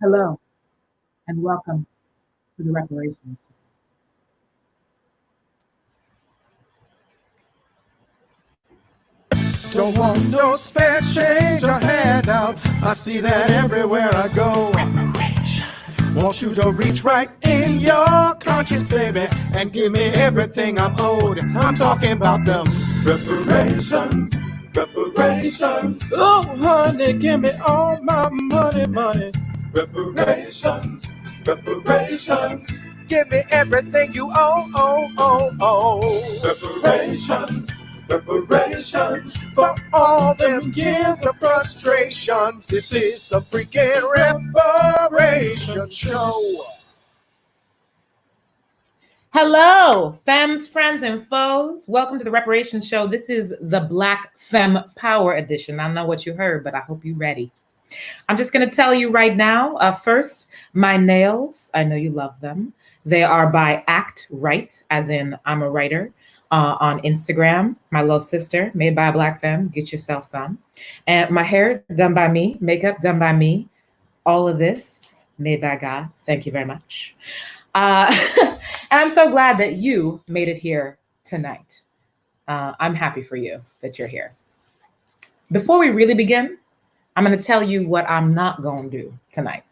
Hello, and welcome to the Reparations Show. Don't want no spare change or handout. I see that everywhere I go. Want you to reach right in your conscience, baby, and give me everything I'm owed. I'm talking about them reparations, reparations. Oh, honey, give me all my money. Reparations, reparations. Give me everything you owe. Reparations, reparations. For all them years of frustrations. This is the freaking Reparations Show. Hello, femmes, friends, and foes. Welcome to the Reparations Show. This is the Black Femme Power Edition. I don't know what you heard, but I hope you're ready. I'm just going to tell you right now, first, my nails, I know you love them. They are by Act Right, as in I'm a writer, on Instagram. My little sister, made by a Black femme, get yourself some. And my hair, done by me. Makeup, done by me. All of this, made by God. Thank you very much. And I'm so glad that you made it here tonight. I'm happy for you that you're here. Before we really begin, I'm going to tell you what I'm not going to do tonight.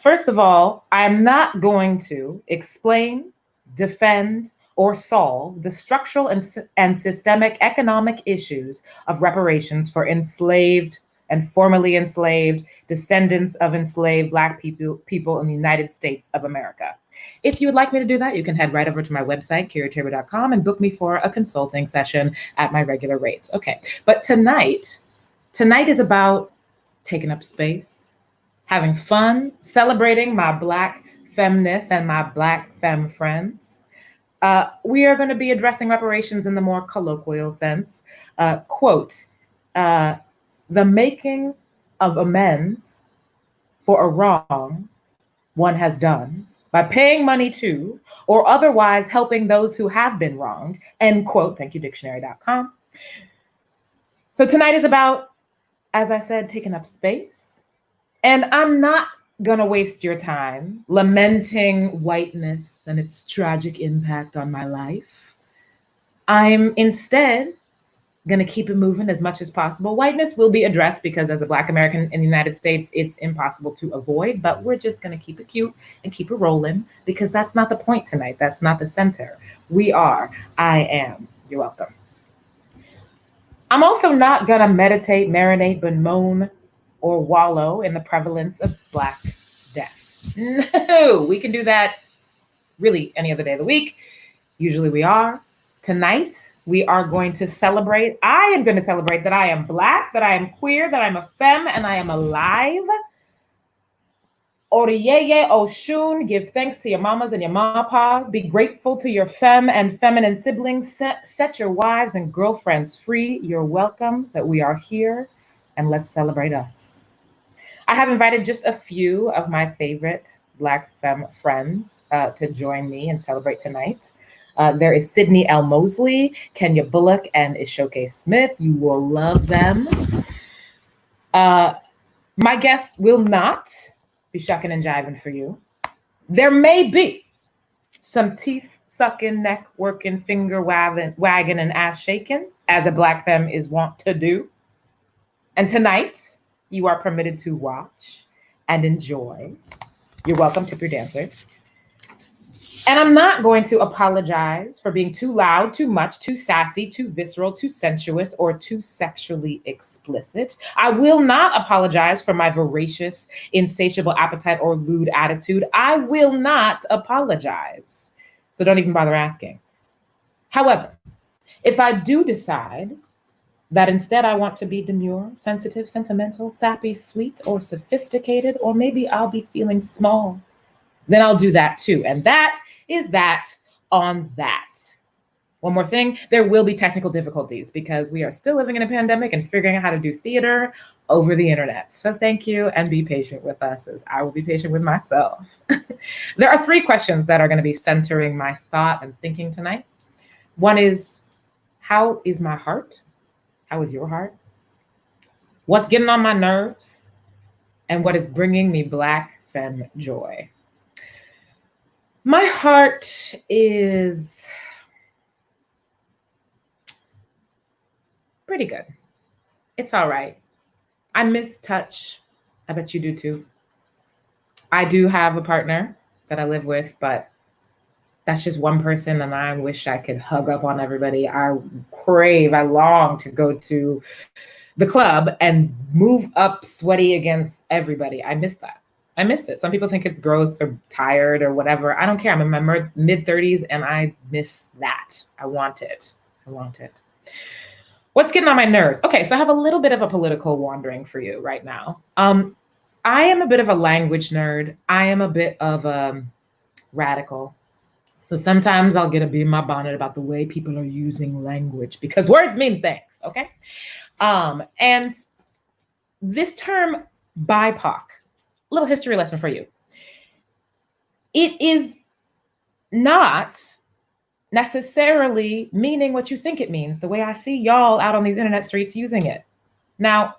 First of all, I'm not going to explain, defend, or solve the structural and systemic economic issues of reparations for enslaved and formerly enslaved descendants of enslaved Black people in the United States of America. If you would like me to do that, you can head right over to my website, Curator.com, and book me for a consulting session at my regular rates. Okay, but tonight is about taking up space, having fun, celebrating my Black feminists and my Black femme friends. We are going to be addressing reparations in the more colloquial sense. Quote, the making of amends for a wrong one has done by paying money to or otherwise helping those who have been wronged, end quote. Thank you, dictionary.com. So tonight is about, as I said, taking up space. And I'm not going to waste your time lamenting whiteness and its tragic impact on my life. I'm instead going to keep it moving as much as possible. Whiteness will be addressed because as a Black American in the United States, it's impossible to avoid, but we're just going to keep it cute and keep it rolling because that's not the point tonight. That's not the center. We are, I am. You're welcome. I'm also not going to meditate, marinate, bemoan, or wallow in the prevalence of Black death. No, we can do that really any other day of the week. Usually we are. Tonight, we are going to celebrate. I am going to celebrate that I am Black, that I am queer, that I'm a femme, and I am alive. Oriyeye Oshun, give thanks to your mamas and your mapas. Be grateful to your femme and feminine siblings. Set your wives and girlfriends free. You're welcome that we are here, and let's celebrate us. I have invited just a few of my favorite Black femme friends to join me and celebrate tonight. There is Sydney L. Mosley, Kenya Bullock, and Ishoke Smith. You will love them. My guest will not be shucking and jiving for you. There may be some teeth sucking, neck working, finger wagging, and ass shaking, as a Black femme is wont to do. And tonight, you are permitted to watch and enjoy. You're welcome, tip your dancers. And I'm not going to apologize for being too loud, too much, too sassy, too visceral, too sensuous, or too sexually explicit. I will not apologize for my voracious, insatiable appetite or lewd attitude. I will not apologize. So don't even bother asking. However, if I do decide that instead I want to be demure, sensitive, sentimental, sappy, sweet, or sophisticated, or maybe I'll be feeling small, then I'll do that too. And that is that on that. One more thing, there will be technical difficulties because we are still living in a pandemic and figuring out how to do theater over the internet. So thank you and be patient with us as I will be patient with myself. There are 3 questions that are going to be centering my thought and thinking tonight. One is, how is my heart? How is your heart? What's getting on my nerves? and what is bringing me Black femme joy. My heart is pretty good. It's all right. I miss touch. I bet you do too. I do have a partner that I live with, but that's just one person, and I wish I could hug up on everybody. I long to go to the club and move up sweaty against everybody. I miss that. I miss it. Some people think it's gross or tired or whatever. I don't care. I'm in my mid-30s and I miss that. I want it. I want it. What's getting on my nerves? Okay, so I have a little bit of a political wandering for you right now. I am a bit of a language nerd. I am a bit of a radical. So sometimes I'll get a bee in my bonnet about the way people are using language because words mean things, okay? And this term BIPOC, little history lesson for you. It is not necessarily meaning what you think it means, the way I see y'all out on these internet streets using it. Now,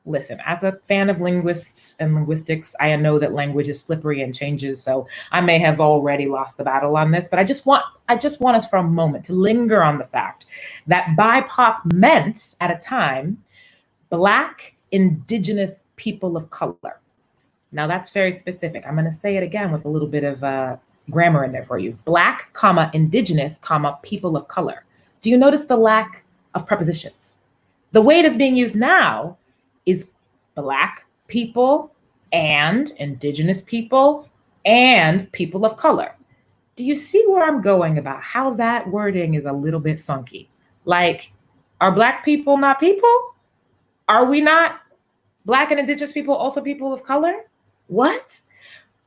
listen, as a fan of linguists and linguistics, I know that language is slippery and changes, so I may have already lost the battle on this, but I just want us for a moment to linger on the fact that BIPOC meant, at a time, Black, Indigenous people of color. Now that's very specific. I'm gonna say it again with a little bit of grammar in there for you. Black, comma, Indigenous, comma, people of color. Do you notice the lack of prepositions? The way it is being used now is Black people and Indigenous people and people of color. Do you see where I'm going about how that wording is a little bit funky? Like, are Black people not people? Are we not Black and Indigenous people also people of color? What?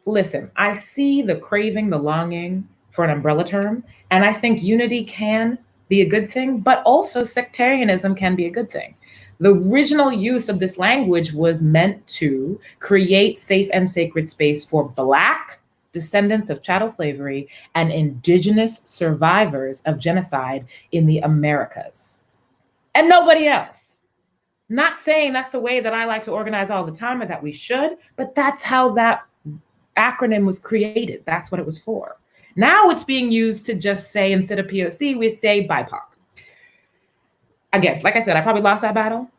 Listen, I see the craving, the longing for an umbrella term, and I think unity can be a good thing, but also sectarianism can be a good thing. The original use of this language was meant to create safe and sacred space for Black descendants of chattel slavery and Indigenous survivors of genocide in the Americas. And nobody else. Not saying that's the way that I like to organize all the time or that we should, but that's how that acronym was created. That's what it was for. Now it's being used to just say, instead of POC, we say BIPOC. Again, like I said, I probably lost that battle,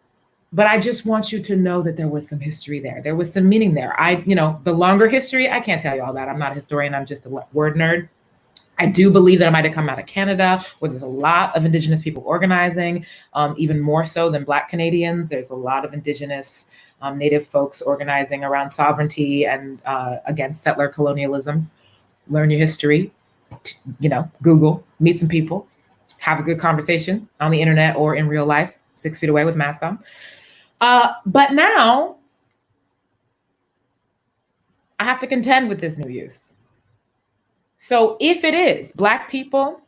but I just want you to know that there was some history there. There was some meaning there. The longer history, I can't tell you all that. I'm not a historian. I'm just a word nerd. I do believe that it might have come out of Canada, where there's a lot of Indigenous people organizing, even more so than Black Canadians. There's a lot of Indigenous Native folks organizing around sovereignty and against settler colonialism. Learn your history, Google, meet some people, have a good conversation on the internet or in real life, 6 feet away with a mask on. But now I have to contend with this new use. So if it is Black people,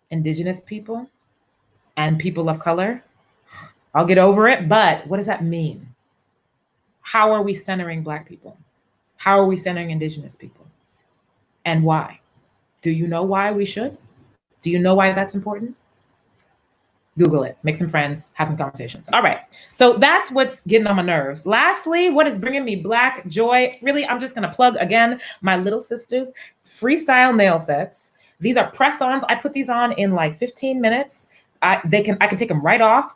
Indigenous people, and people of color, I'll get over it. But what does that mean? How are we centering Black people? How are we centering Indigenous people? And why? Do you know why we should? Do you know why that's important? Google it, make some friends, have some conversations. All right, so that's what's getting on my nerves. Lastly, what is bringing me Black joy? Really, I'm just gonna plug again my little sister's freestyle nail sets. These are press-ons. I put these on in like 15 minutes. I can take them right off.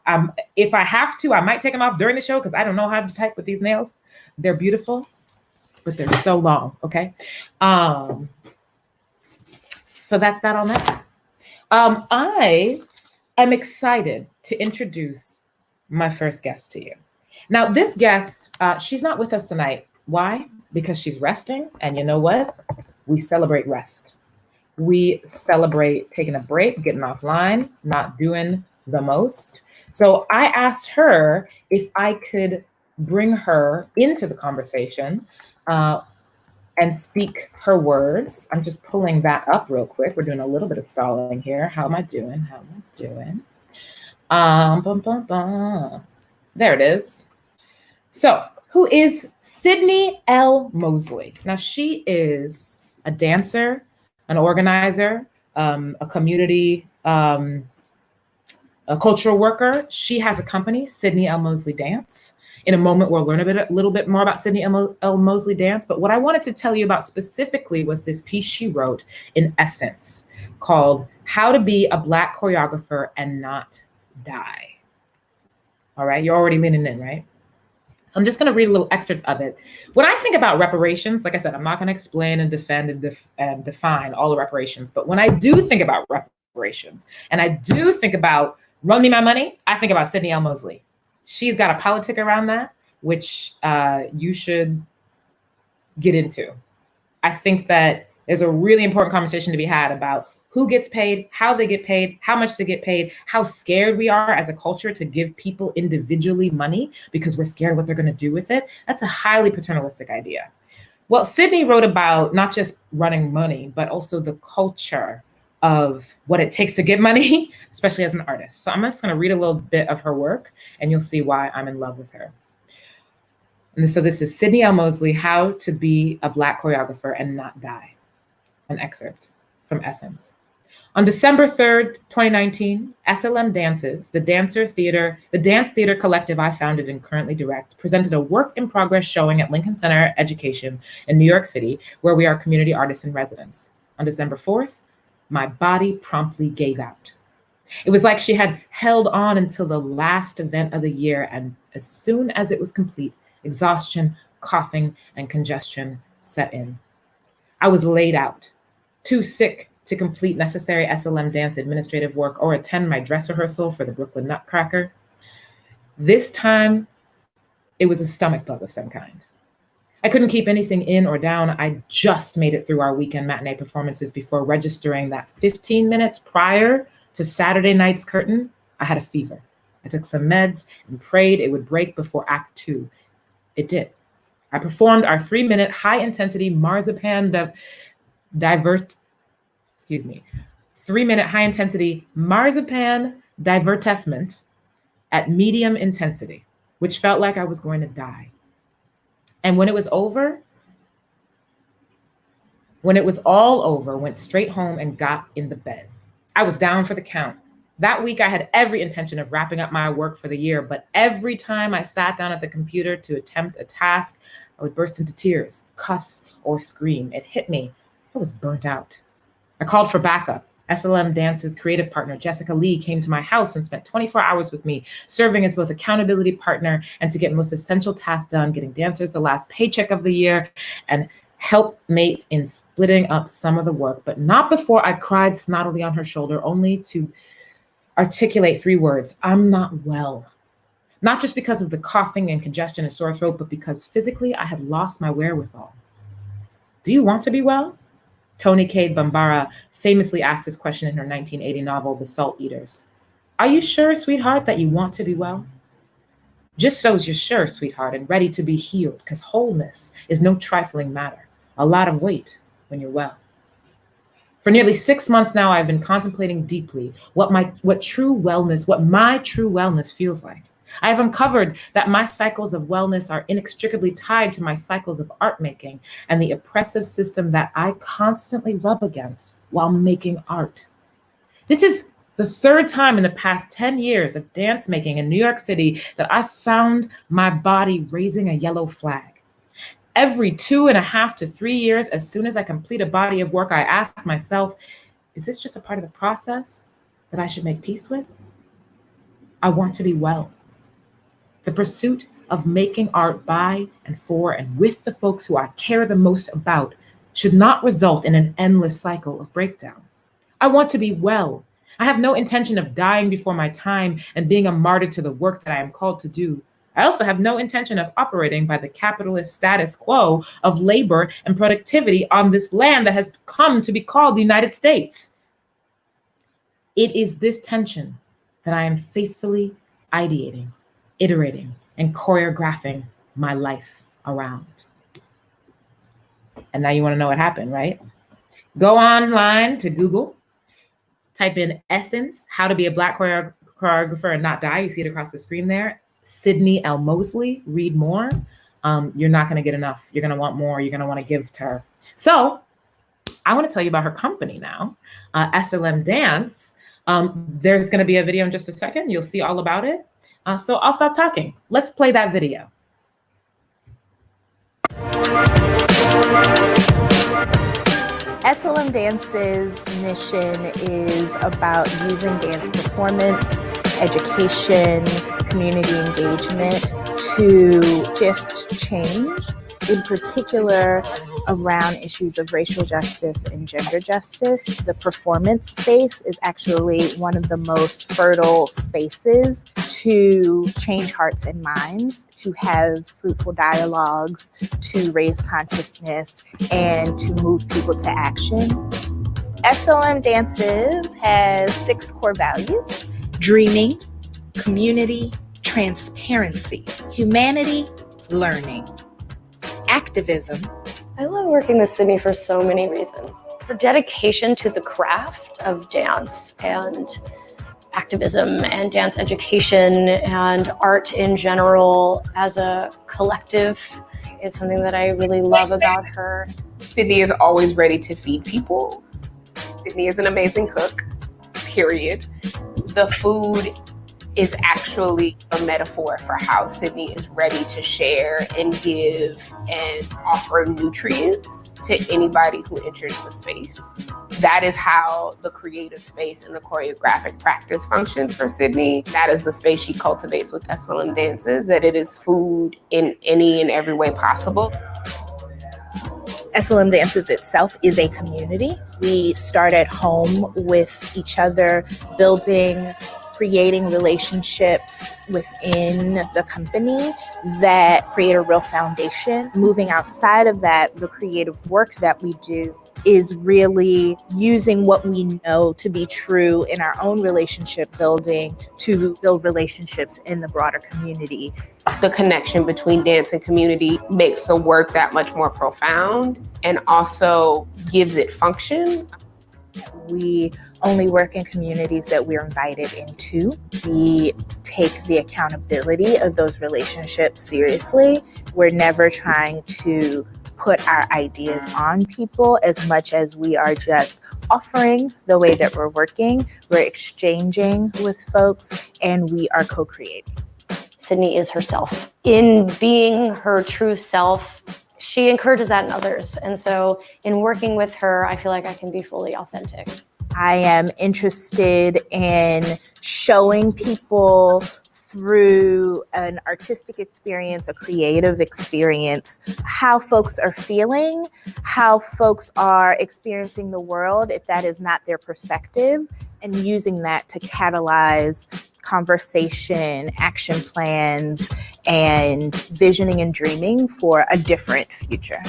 If I have to, I might take them off during the show because I don't know how to type with these nails. They're beautiful, but they're so long, okay? So that's that on that. I'm excited to introduce my first guest to you. Now, this guest, she's not with us tonight. Why? Because she's resting. And you know what? We celebrate rest. We celebrate taking a break, getting offline, not doing the most. So I asked her if I could bring her into the conversation and speak her words. I'm just pulling that up real quick. We're doing a little bit of stalling here. How am I doing? There it is. So who is Sydney L. Mosley? Now she is a dancer, an organizer, a community, a cultural worker. She has a company, Sydney L. Mosley Dance. In a moment, we'll learn a little bit more about Sydney L. Mosley dance. But what I wanted to tell you about specifically was this piece she wrote in Essence called How to Be a Black Choreographer and Not Die. All right, you're already leaning in, right? So I'm just going to read a little excerpt of it. When I think about reparations, like I said, I'm not going to explain and defend and define all the reparations. But when I do think about reparations, and I do think about run me my money, I think about Sydney L. Mosley. She's got a politic around that, which you should get into. I think that there's a really important conversation to be had about who gets paid, how they get paid, how much they get paid, how scared we are as a culture to give people individually money because we're scared what they're going to do with it. That's a highly paternalistic idea. Well, Sydney wrote about not just running money, but also the culture of what it takes to get money, especially as an artist. So I'm just going to read a little bit of her work and you'll see why I'm in love with her. And so this is Sydney L. Mosley, How to Be a Black Choreographer and Not Die. An excerpt from Essence. On December 3rd, 2019, SLM Dances, the dance theater collective I founded and currently direct, presented a work in progress showing at Lincoln Center Education in New York City, where we are community artists in residence. On December 4th, my body promptly gave out. It was like she had held on until the last event of the year, and as soon as it was complete, exhaustion, coughing, and congestion set in. I was laid out, too sick to complete necessary SLM dance administrative work or attend my dress rehearsal for the Brooklyn Nutcracker. This time, it was a stomach bug of some kind. I couldn't keep anything in or down. I just made it through our weekend matinee performances before registering that 15 minutes prior to Saturday night's curtain, I had a fever. I took some meds and prayed it would break before Act 2. It did. I performed our 3-minute high-intensity marzipan 3-minute high-intensity marzipan divertissement at medium intensity, which felt like I was going to die. And when it was all over, went straight home and got in the bed. I was down for the count. That week, I had every intention of wrapping up my work for the year, but every time I sat down at the computer to attempt a task, I would burst into tears, cuss, or scream. It hit me. I was burnt out. I called for backup. SLM Dance's creative partner, Jessica Lee, came to my house and spent 24 hours with me, serving as both accountability partner and to get most essential tasks done, getting dancers the last paycheck of the year, and helpmate in splitting up some of the work, but not before I cried snottily on her shoulder, only to articulate 3 words: I'm not well. Not just because of the coughing and congestion and sore throat, but because physically I had lost my wherewithal. Do you want to be well? Toni Cade Bambara famously asked this question in her 1980 novel, The Salt Eaters. Are you sure, sweetheart, that you want to be well? Just so you're sure, sweetheart, and ready to be healed, because wholeness is no trifling matter. A lot of weight when you're well. For nearly 6 months now, I've been contemplating deeply what my true wellness feels like. I have uncovered that my cycles of wellness are inextricably tied to my cycles of art making and the oppressive system that I constantly rub against while making art. This is the 3rd time in the past 10 years of dance making in New York City that I found my body raising a yellow flag. Every 2.5 to 3 years, as soon as I complete a body of work, I ask myself, is this just a part of the process that I should make peace with? I want to be well. The pursuit of making art by and for and with the folks who I care the most about should not result in an endless cycle of breakdown. I want to be well. I have no intention of dying before my time and being a martyr to the work that I am called to do. I also have no intention of operating by the capitalist status quo of labor and productivity on this land that has come to be called the United States. It is this tension that I am faithfully ideating, iterating, and choreographing my life around. And now you want to know what happened, right? Go online to Google, type in Essence, How to Be a Black Choreographer and Not Die. You see it across the screen there. Sydney L. Mosley, read more. You're not going to get enough. You're going to want more. You're going to want to give to her. So I want to tell you about her company now, SLM Dance. There's going to be a video in just a second. You'll see all about it. So I'll stop talking. Let's play that video. SLM Dance's mission is about using dance performance, education, community engagement to shift change, in particular around issues of racial justice and gender justice. The performance space is actually one of the most fertile spaces to change hearts and minds, to have fruitful dialogues, to raise consciousness, and to move people to action. SLM Dances has 6 core values: dreaming, community, transparency, humanity, learning, activism. I love working with Sydney for so many reasons. Her dedication to the craft of dance and activism and dance education and art in general as a collective is something that I really love about her. Sydney is always ready to feed people. Sydney is an amazing cook, period. The food is actually a metaphor for how Sydney is ready to share and give and offer nutrients to anybody who enters the space. That is how the creative space and the choreographic practice functions for Sydney. That is the space she cultivates with SLM Dances, that it is food in any and every way possible. SLM Dances itself is a community. We start at home with each other, building, creating relationships within the company that create a real foundation. Moving outside of that, the creative work that we do is really using what we know to be true in our own relationship building to build relationships in the broader community. The connection between dance and community makes the work that much more profound and also gives it function. We only work in communities that we're invited into. We take the accountability of those relationships seriously. We're never trying to put our ideas on people as much as we are just offering the way that we're working. We're exchanging with folks and we are co-creating. Sydney is herself. In being her true self, she encourages that in others. And so in working with her, I feel like I can be fully authentic. I am interested in showing people through an artistic experience, a creative experience, how folks are feeling, how folks are experiencing the world, if that is not their perspective, and using that to catalyze conversation, action plans, and visioning and dreaming for a different future.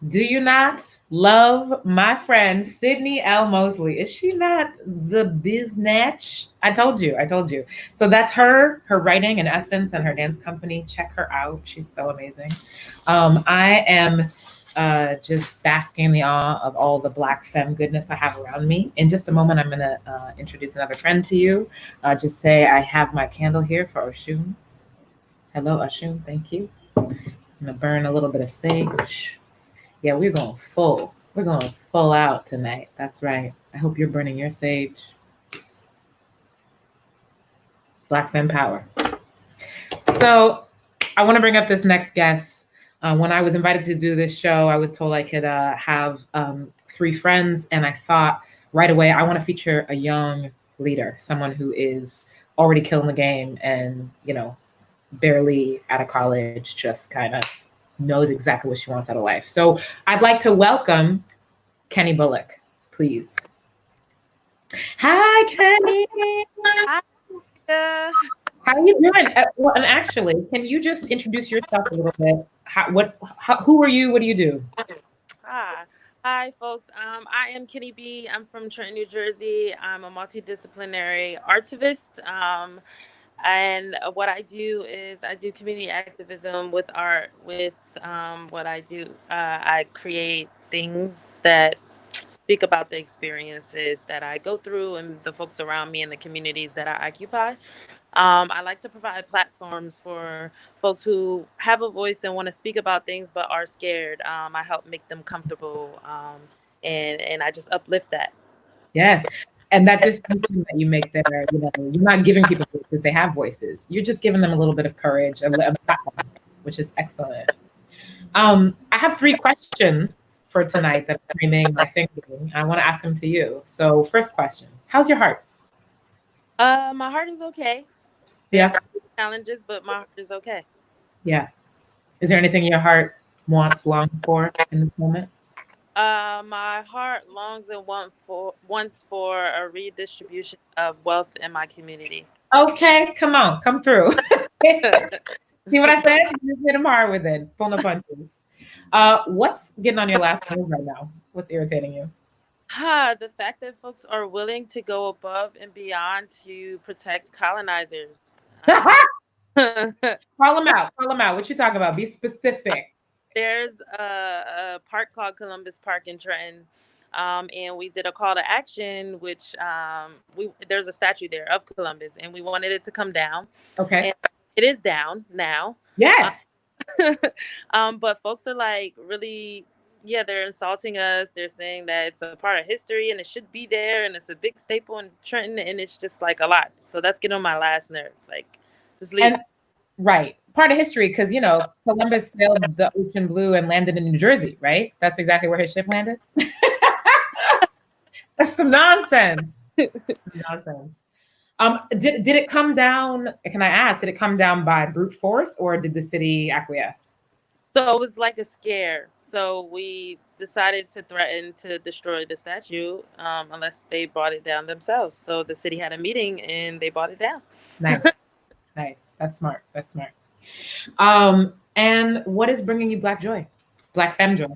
Do you not love my friend Sydney L. Mosley? Is she not the biznatch? I told you. So that's her writing in essence and her dance company. Check her out. She's so amazing. I am just basking in the awe of all the Black femme goodness I have around me. In just a moment, I'm going to introduce another friend to you. Just say I have my candle here for Oshun. Hello, Oshun. Thank you. I'm going to burn a little bit of sage. Yeah, we're going full out tonight. That's right. I hope you're burning your sage. Black femme power. So I want to bring up this next guest. When I was invited to do this show, I was told I could have 3 friends. And I thought right away, I want to feature a young leader, someone who is already killing the game and, barely out of college, just kind of knows exactly what she wants out of life. So I'd like to welcome Kenny Bullock, please. Hi, Kenny. Hi. How are you doing? Well, and actually, can you just introduce yourself a little bit? Who are you? What do you do? Hi, folks. I am Kenny B. I'm from Trenton, New Jersey. I'm a multidisciplinary artivist. And what I do is I do community activism with art. With what I do, I create things that speak about the experiences that I go through and the folks around me and the communities that I occupy. I like to provide platforms for folks who have a voice and want to speak about things but are scared. I help make them comfortable, and I just uplift that. Yes. And that distinction that you make there, you're not giving people voices, they have voices. You're just giving them a little bit of courage, a platform, which is excellent. I have 3 questions for tonight that I'm framing my thinking. I want to ask them to you. So first question, how's your heart? My heart is okay. Yeah. Challenges, but my heart is okay. Yeah. Is there anything your heart wants, longs for in this moment? My heart longs and wants for a redistribution of wealth in my community. Okay, come through. See what I said? You just hit him hard with it. Pull no punches. What's getting on your last nerve right now? What's irritating you? The fact that folks are willing to go above and beyond to protect colonizers. Call them out. What you talking about? Be specific. There's a park called Columbus Park in Trenton, and we did a call to action, which there's a statue there of Columbus, and we wanted it to come down. Okay. And it is down now. Yes. But folks are like really, they're insulting us. They're saying that it's a part of history and it should be there, and it's a big staple in Trenton, and it's just like a lot. So that's getting on my last nerve. Like, just leave. Right. Part of history, because, Columbus sailed the ocean blue and landed in New Jersey, right? That's exactly where his ship landed. That's some nonsense. Nonsense. Did it come down, can I ask, did it come down by brute force or did the city acquiesce? So it was like a scare. So we decided to threaten to destroy the statue unless they brought it down themselves. So the city had a meeting and they brought it down. Nice. Nice. That's smart. And what is bringing you Black joy? Black femme joy?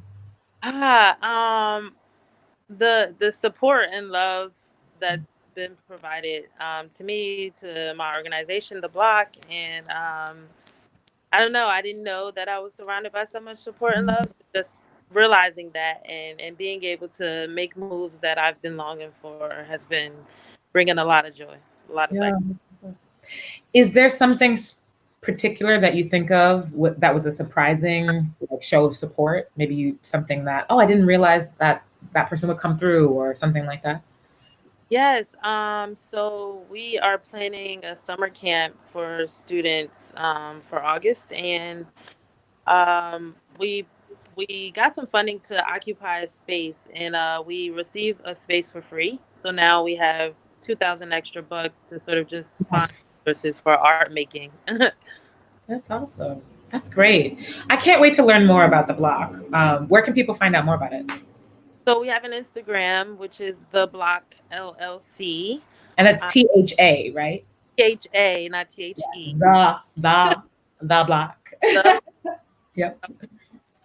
The support and love that's been provided to me, to my organization, the Block, and I don't know. I didn't know that I was surrounded by so much support and love. So just realizing that and being able to make moves that I've been longing for has been bringing a lot of joy. A lot of Black. Is there something particular that you think of that was a surprising show of support? Maybe something that, I didn't realize that person would come through, or something like that? Yes. So we are planning a summer camp for students for August, and we got some funding to occupy a space, and we received a space for free. So now we have $2,000 extra bucks to sort of just find resources for art making. That's awesome. That's great. I can't wait to learn more about the Block. Where can people find out more about it? So we have an Instagram, which is the Block LLC. And that's THA, right? THA, not THE. The Block. Yep.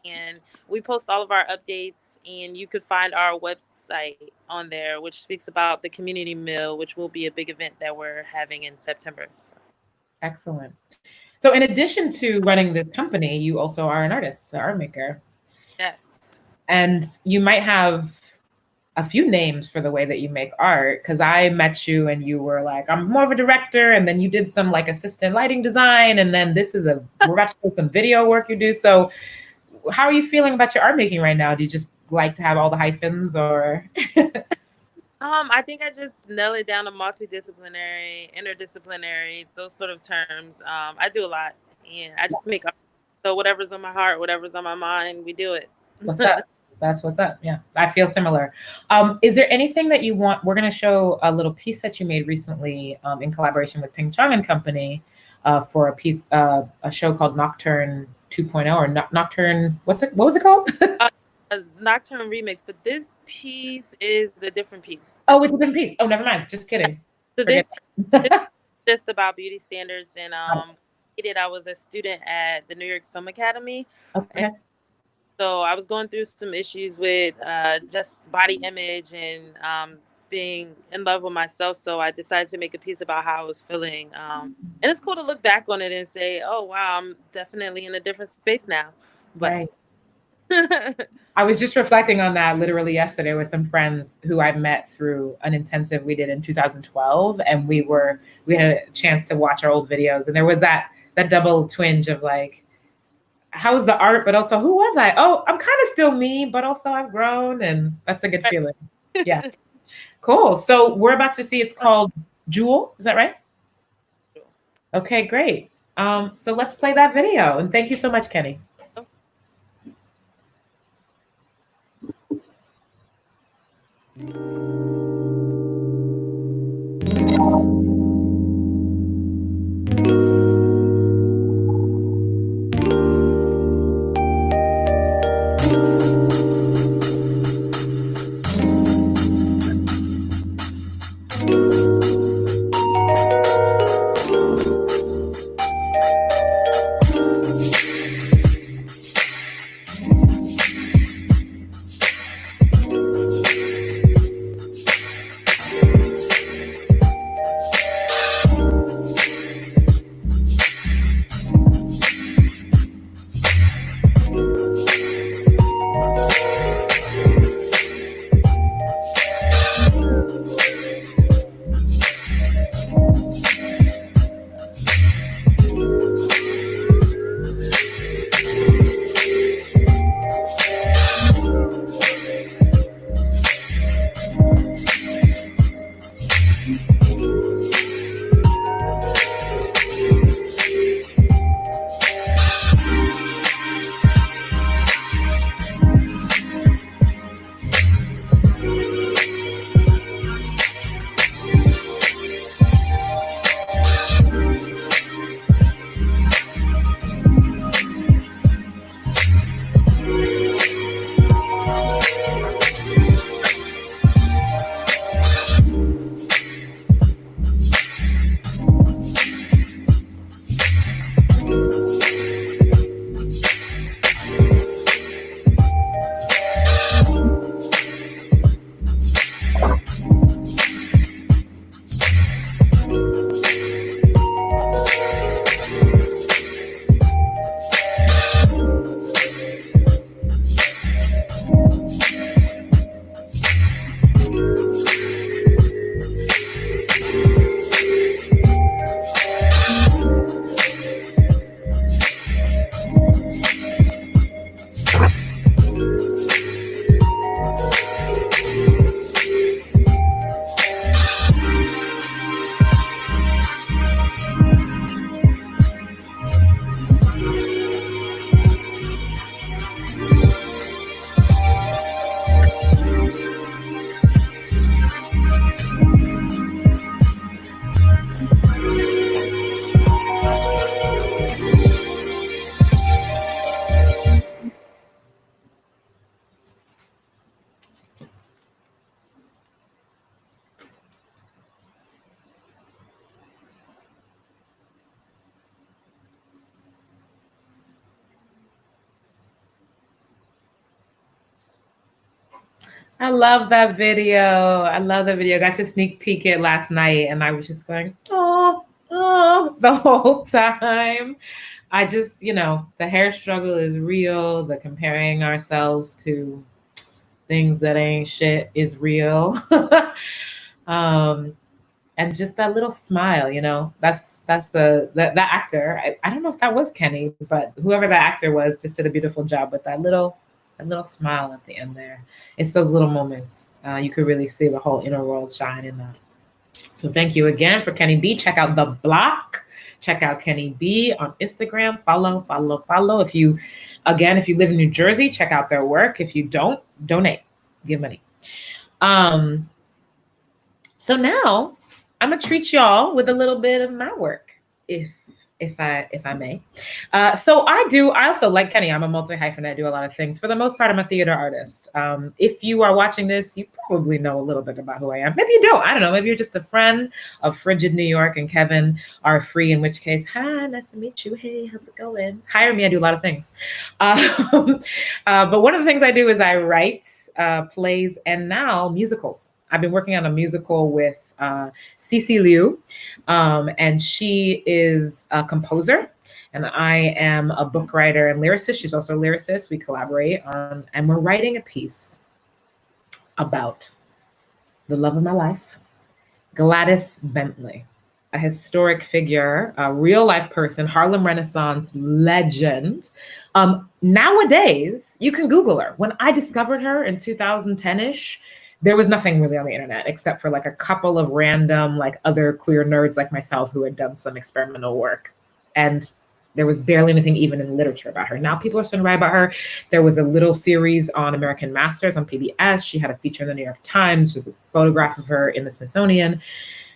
And we post all of our updates, and you could find our website on there, which speaks about the community meal, which will be a big event that we're having in September. So. Excellent. So in addition to running this company, you also are an artist, an art maker. Yes. And you might have a few names for the way that you make art, because I met you and you were like, I'm more of a director, and then you did some assistant lighting design, and then we're about to do some video work you do. So how are you feeling about your art making right now? Do you just like to have all the hyphens, or? I think I just nail it down to multidisciplinary, interdisciplinary, those sort of terms. I do a lot, and I just make art. So whatever's on my heart, whatever's on my mind, we do it. What's up? That's what's up. Yeah, I feel similar. Is there anything that you want? We're going to show a little piece that you made recently in collaboration with Ping Chong and Company for a show called Nocturne 2.0 or Nocturne. What was it called? A Nocturne remix, but this piece is a different piece. Oh, it's a different piece. Oh, never mind. Just kidding. So this is just about beauty standards, and I was a student at the New York Film Academy. Okay. So I was going through some issues with just body image and being in love with myself. So I decided to make a piece about how I was feeling. And it's cool to look back on it and say, oh, wow, I'm definitely in a different space now. But right. I was just reflecting on that literally yesterday with some friends who I met through an intensive we did in 2012. And we had a chance to watch our old videos. And there was that double twinge of how was the art, but also who was I? Oh, I'm kind of still me, but also I've grown, and that's a good feeling. Yeah. Cool. So we're about to see, it's called Jewel. Is that right? Okay, great. So let's play that video. And thank you so much, Kenny. I love that video. I love that video. I got to sneak peek it last night and I was just going, oh, the whole time. I just, the hair struggle is real. The comparing ourselves to things that ain't shit is real. And just that little smile, that's the actor. I don't know if that was Kenny, but whoever that actor was just did a beautiful job with that little smile at the end there. It's those little moments. You could really see the whole inner world shine in that. So thank you again for Kenny B. Check out The Block. Check out Kenny B on Instagram. Follow. If you live in New Jersey, check out their work. If you don't, donate. Give money. So now I'm gonna treat y'all with a little bit of my work, if I may. So I also, like Kenny, I'm a multi-hyphenate. I do a lot of things. For the most part, I'm a theater artist. If you are watching this, you probably know a little bit about who I am. Maybe you don't. I don't know. Maybe you're just a friend of FRIGID New York and Kevin are free, in which case, hi, nice to meet you. Hey, how's it going? Hire me. I do a lot of things. But one of the things I do is I write plays and now musicals. I've been working on a musical with Cece Liu, and she is a composer, and I am a book writer and lyricist. She's also a lyricist. We collaborate on, and we're writing a piece about the love of my life, Gladys Bentley, a historic figure, a real life person, Harlem Renaissance legend. Nowadays, you can Google her. When I discovered her in 2010-ish, there was nothing really on the internet except for like a couple of random like other queer nerds like myself who had done some experimental work. And there was barely anything even in literature about her. Now people are starting to write about her. There was a little series on American Masters on PBS. She had a feature in the New York Times. There's a photograph of her in the Smithsonian.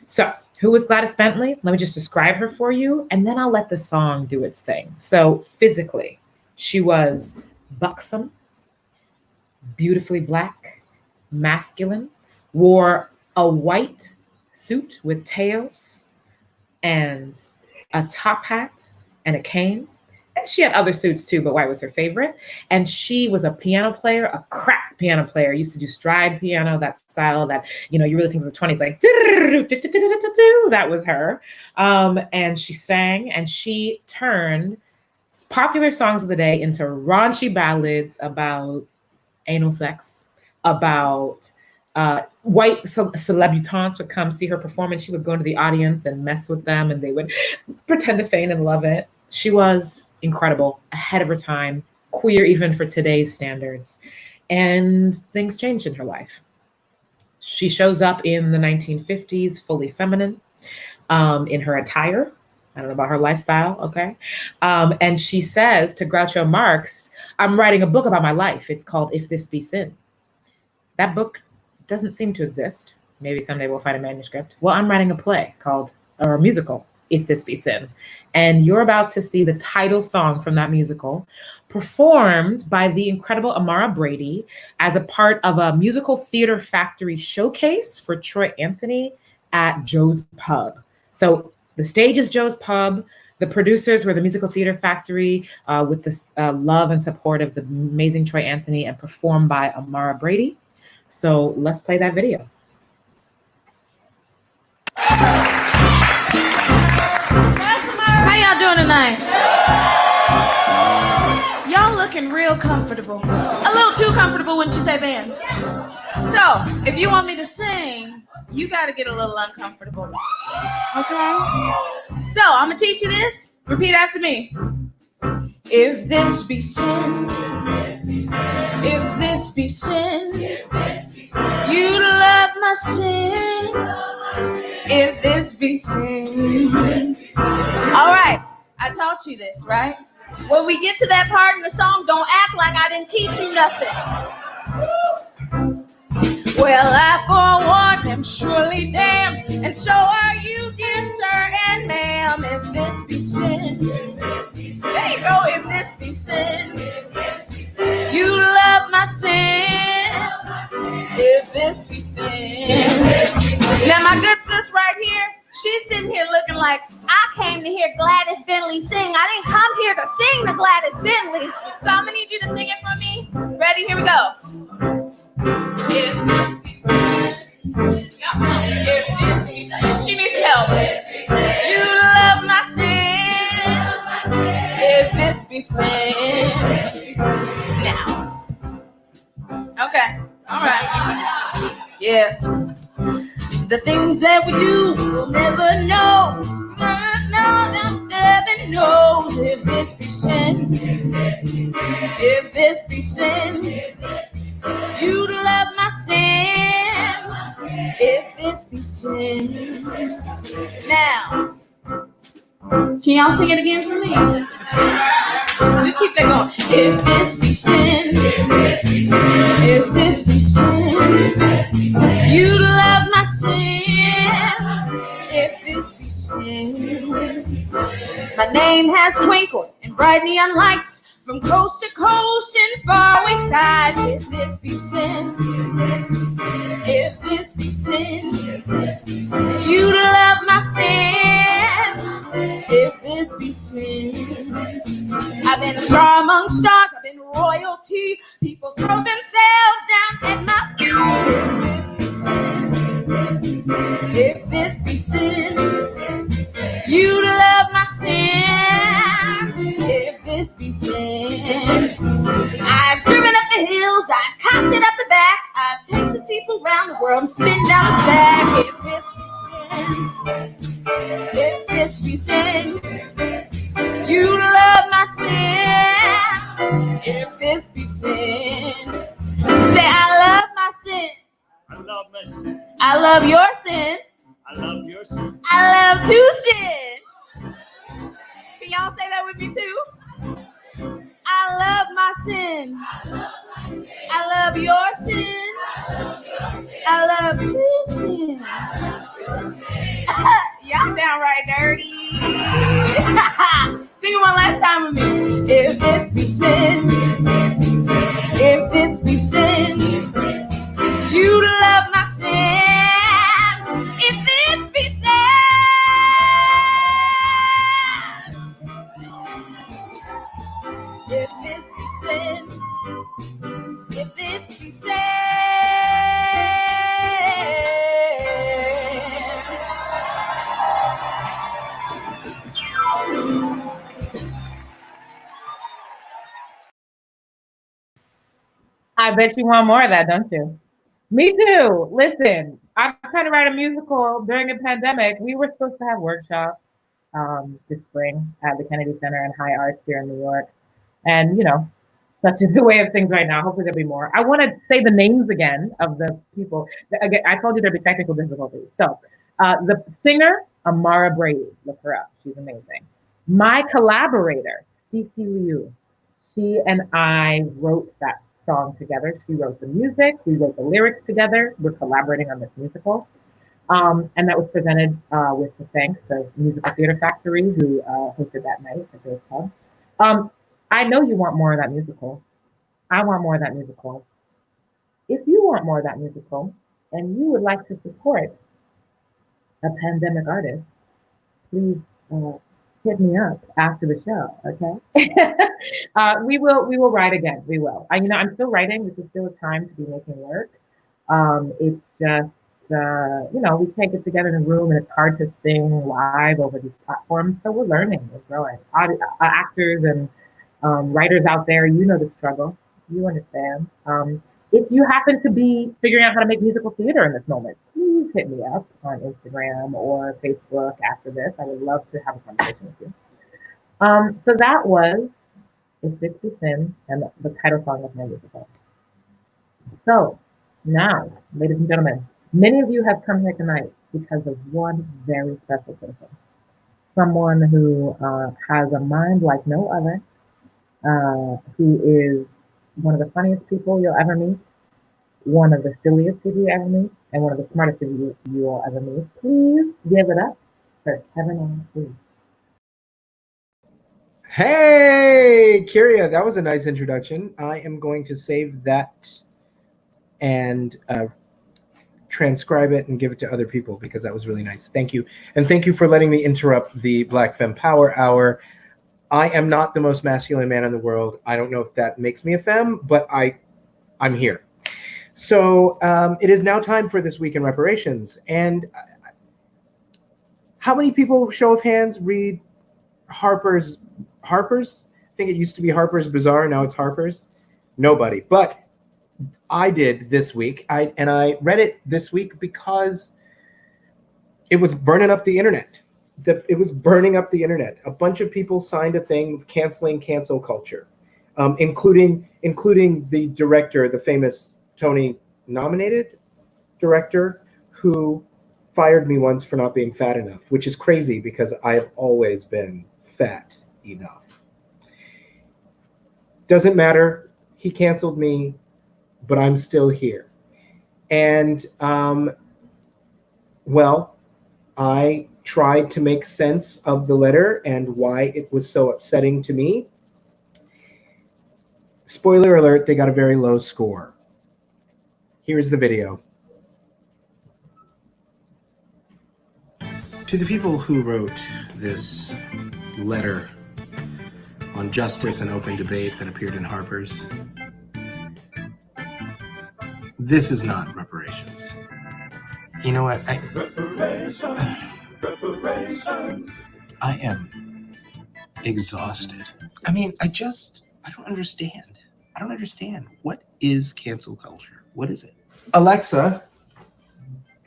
So who was Gladys Bentley? Let me just describe her for you, and then I'll let the song do its thing. So physically, she was buxom, beautifully Black, masculine, wore a white suit with tails and a top hat and a cane. And she had other suits too, but white was her favorite. And she was a piano player, a crack piano player. Used to do stride piano, that style that, you know, you really think of the 20s, like, that was her. And she sang, and she turned popular songs of the day into raunchy ballads about anal sex, about white celebritantes would come see her perform, and she would go into the audience and mess with them, and they would pretend to feign and love it. She was incredible, ahead of her time, queer even for today's standards. And things changed in her life. She shows up in the 1950s, fully feminine, in her attire. I don't know about her lifestyle, okay? And she says to Groucho Marx, I'm writing a book about my life. It's called If This Be Sin. That book doesn't seem to exist. Maybe someday we'll find a manuscript. Well, I'm writing a play or a musical, If This Be Sin. And you're about to see the title song from that musical performed by the incredible Amara Brady as a part of a musical theater factory showcase for Troy Anthony at Joe's Pub. So the stage is Joe's Pub. The producers were the Musical Theater Factory with the love and support of the amazing Troy Anthony, and performed by Amara Brady. So let's play that video. How y'all doing tonight? Y'all looking real comfortable. A little too comfortable, wouldn't you say, band? So, if you want me to sing, you gotta get a little uncomfortable. Okay? So, I'm gonna teach you this. Repeat after me. If this be sin, if this be sin, you love my sin. If this be sin. All right, I taught you this, right? When we get to that part in the song, don't act like I didn't teach you nothing. Well, I for one am surely damned, and so are you, dear sir and ma'am. If this be sin, there you go. If this be sin, you love my sin. If this be sin. Now my good sis right here, she's sitting here looking like, I came to hear Gladys Bentley sing. I didn't come here to sing the Gladys Bentley. So I'm gonna need you to sing it for me. Ready? Here we go. If this be sin. If this be sin. She needs help. You love my sin. If this be sin. Now. Okay. All right. Yeah. The things that we do, we'll never know. Never knows. If this be sin, if this be sin, you'd love my sin. If this be sin. Now, can y'all sing it again for me? Just keep that going. If this be sin, if this be sin, you love my sin. If this be sin, my name has twinkled in bright neon lights from coast to coast and faraway sides. If this be sin, if this be sin, you love my sin. If this be sin, I've been a star among stars, I've been royalty. People throw themselves down at my feet. If this be sin, you love my sin. If this be sin, I've driven up the hills, I've cocked it up the back, I've taken the seat around the world and spin down the stack. If this be sin, if this be sin, you love my sin. If this be sin, say I love my sin. I love your sin. I love your sin. I love to sin. Can y'all say that with me too? I love my sin. I love your sin. I love to sin. Y'all downright dirty. Sing it one last time with me. If this be sin, if this be sin, you love my sin. If this be sin, if this be sin, if this be sin. I bet you want more of that, don't you? Me too. Listen, I'm trying to write a musical during a pandemic. We were supposed to have workshops this spring at the Kennedy Center and High Arts here in New York. And, you know, such is the way of things right now. Hopefully there'll be more. I want to say the names again of the people. Again, I told you there'd be technical difficulties. So the singer, Amara Brady, look her up. She's amazing. My collaborator, Cece Liu, she and I wrote that song together. She wrote the music. We wrote the lyrics together. We're collaborating on this musical. And that was presented with the thanks of Musical Theater Factory, who hosted that night at Joe's Pub. I know you want more of that musical. I want more of that musical. If you want more of that musical and you would like to support a pandemic artist, please hit me up after the show, okay? We will write again. We will. I'm still writing. This is still a time to be making work. It's just, we can't get together in a room and it's hard to sing live over these platforms. So we're learning, we're growing. Actors and writers out there, you know the struggle. You understand. If you happen to be figuring out how to make musical theater in this moment, please hit me up on Instagram or Facebook after this. I would love to have a conversation with you. So that was If This Be Sin and the title song of my musical. So now, ladies and gentlemen, many of you have come here tonight because of one very special person. Someone who has a mind like no other, who is one of the funniest people you'll ever meet, one of the silliest people you ever meet, and one of the smartest people you will ever meet. Please give it up for Heaven on Earth. Hey, Kirya, that was a nice introduction. I am going to save that and transcribe it and give it to other people because that was really nice. Thank you. And thank you for letting me interrupt the Black Femme Power Hour. I am not the most masculine man in the world. I don't know if that makes me a femme, but I'm here. So it is now time for This Week in Reparations. And how many people, show of hands, read Harper's? I think it used to be Harper's Bazaar. Now it's Harper's. Nobody. But I did this week. I read it this week because it was burning up the internet. It was burning up the internet. A bunch of people signed a thing canceling cancel culture, including the director, the famous Tony-nominated director, who fired me once for not being fat enough, which is crazy because I have always been fat enough. Doesn't matter. He canceled me, but I'm still here. And, I tried to make sense of the letter and why it was so upsetting to me. Spoiler alert, they got a very low score. Here's the video. To the people who wrote this letter on justice and open debate that appeared in Harper's, this is not reparations. You know what? Reparations. I am exhausted. I mean, I don't understand. I don't understand. What is cancel culture? What is it? Alexa,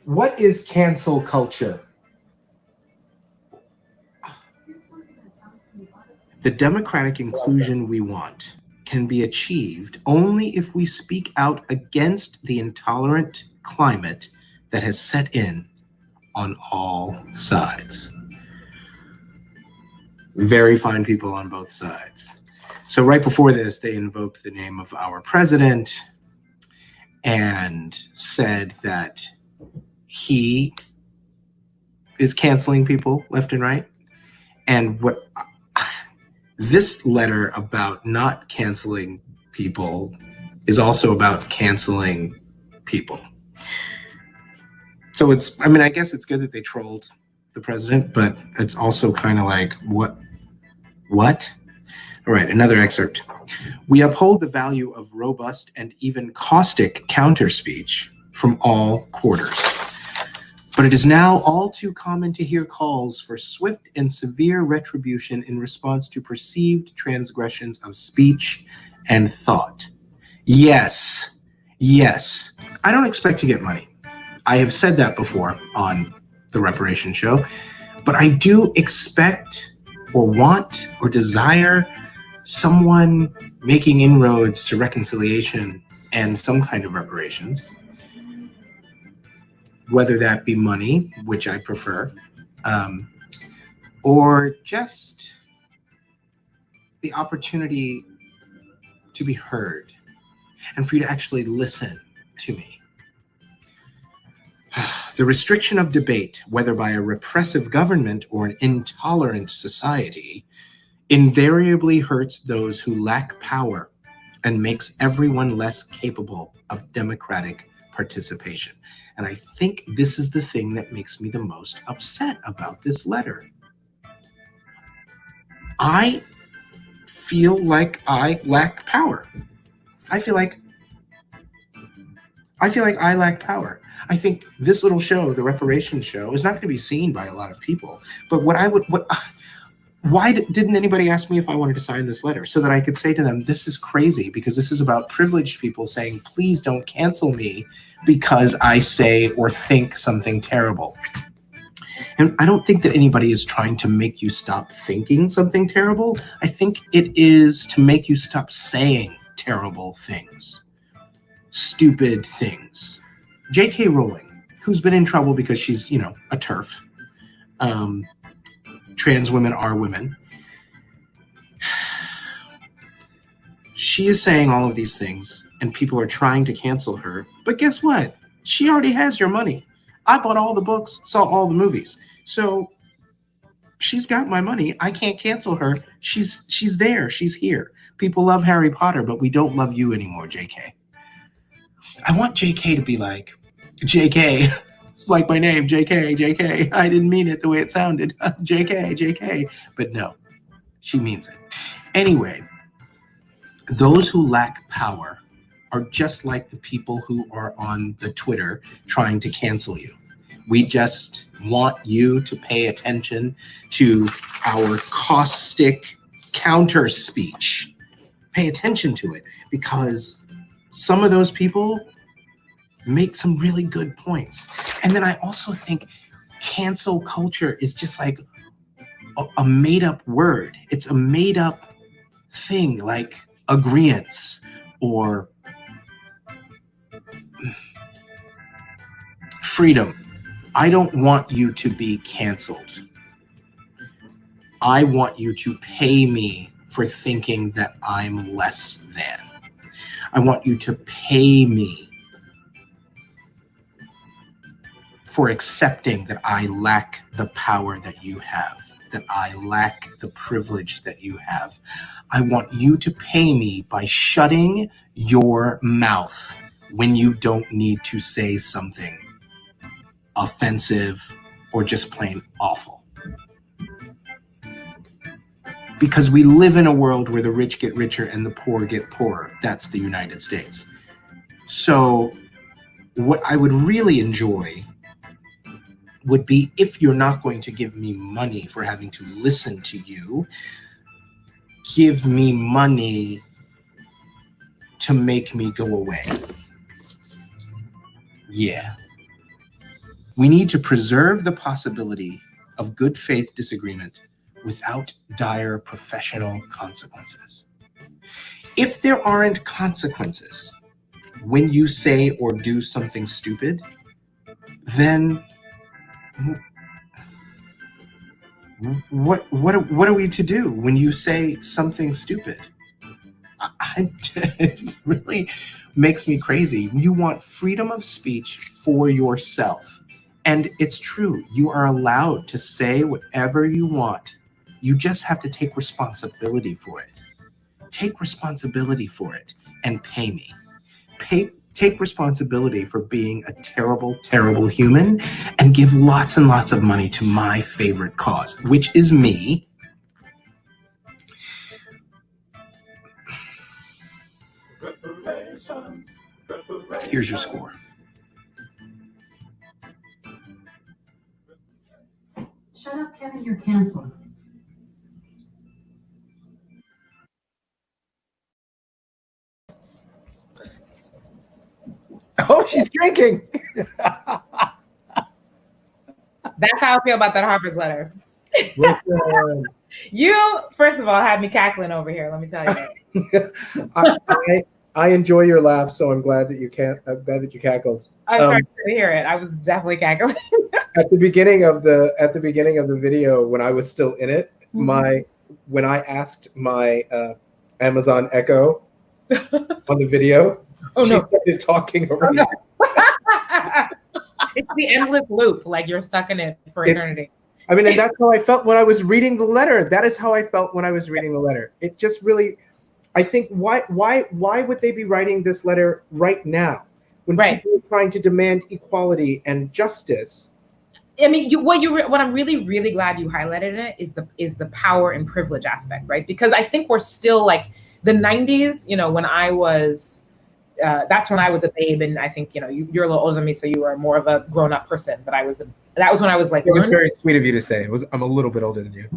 what is cancel culture? The democratic inclusion we want can be achieved only if we speak out against the intolerant climate that has set in on all sides. Very fine people on both sides. So right before this, they invoked the name of our president and said that he is canceling people left and right. And what this letter about not canceling people is also about canceling people. So it's, I mean, I guess it's good that they trolled the president, but it's also kind of like, what? All right, another excerpt. We uphold the value of robust and even caustic counter speech from all quarters. But it is now all too common to hear calls for swift and severe retribution in response to perceived transgressions of speech and thought. Yes. I don't expect to get money. I have said that before on the Reparations Show, but I do expect or want or desire someone making inroads to reconciliation and some kind of reparations, whether that be money, which I prefer, or just the opportunity to be heard and for you to actually listen to me. The restriction of debate, whether by a repressive government or an intolerant society, invariably hurts those who lack power and makes everyone less capable of democratic participation. And I think this is the thing that makes me the most upset about this letter. I feel like I lack power. I feel like I lack power. I think this little show, the Reparations Show, is not going to be seen by a lot of people. But why didn't anybody ask me if I wanted to sign this letter so that I could say to them, this is crazy because this is about privileged people saying, please don't cancel me because I say or think something terrible. And I don't think that anybody is trying to make you stop thinking something terrible. I think it is to make you stop saying terrible things, stupid things. J.K. Rowling, who's been in trouble because she's, a TERF. Trans women are women. She is saying all of these things, and people are trying to cancel her. But guess what? She already has your money. I bought all the books, saw all the movies. So she's got my money. I can't cancel her. She's there. She's here. People love Harry Potter, but we don't love you anymore, JK. I want JK to be like, JK, it's like my name, JK. I didn't mean it the way it sounded. JK. But no, she means it. Anyway, those who lack power are just like the people who are on the Twitter trying to cancel you. We just want you to pay attention to our caustic counter speech. Pay attention to it because some of those people make some really good points. And then I also think cancel culture is just like a made-up word. It's a made-up thing like agreeance or freedom. I don't want you to be canceled. I want you to pay me for thinking that I'm less than. I want you to pay me for accepting that I lack the power that you have, that I lack the privilege that you have. I want you to pay me by shutting your mouth when you don't need to say something offensive or just plain awful. Because we live in a world where the rich get richer and the poor get poorer. That's the United States. So what I would really enjoy would be if you're not going to give me money for having to listen to you, give me money to make me go away. Yeah. We need to preserve the possibility of good faith disagreement without dire professional consequences. If there aren't consequences when you say or do something stupid, then what are we to do when you say something stupid? It really makes me crazy. You want freedom of speech for yourself. And it's true. You are allowed to say whatever you want. You just have to take responsibility for it. Take responsibility for it and pay me. Take responsibility for being a terrible, terrible human and give lots and lots of money to my favorite cause, which is me. Here's your score. Shut up, Kevin, you're canceled. Oh, she's drinking. That's how I feel about that Harper's letter. You, first of all, had me cackling over here. Let me tell you. I enjoy your laugh, so I'm glad that you cackled. I'm sorry to hear it. I was definitely cackling. At the beginning of the video, when I was still in it, when I asked my Amazon Echo on the video, she started talking over me. It's the endless loop, like you're stuck in it for eternity. I mean, and that's how I felt when I was reading the letter. That is how I felt when I was reading the letter. It just really, I think, why would they be writing this letter right now when people are trying to demand equality and justice? I mean, what I'm really, really glad you highlighted in it is the power and privilege aspect, right? Because I think we're still like the 90s, when I was, that's when I was a babe, and I think, you're a little older than me, so you were more of a grown-up person, but that was when I was like, it was very sweet of you to say. I'm a little bit older than you.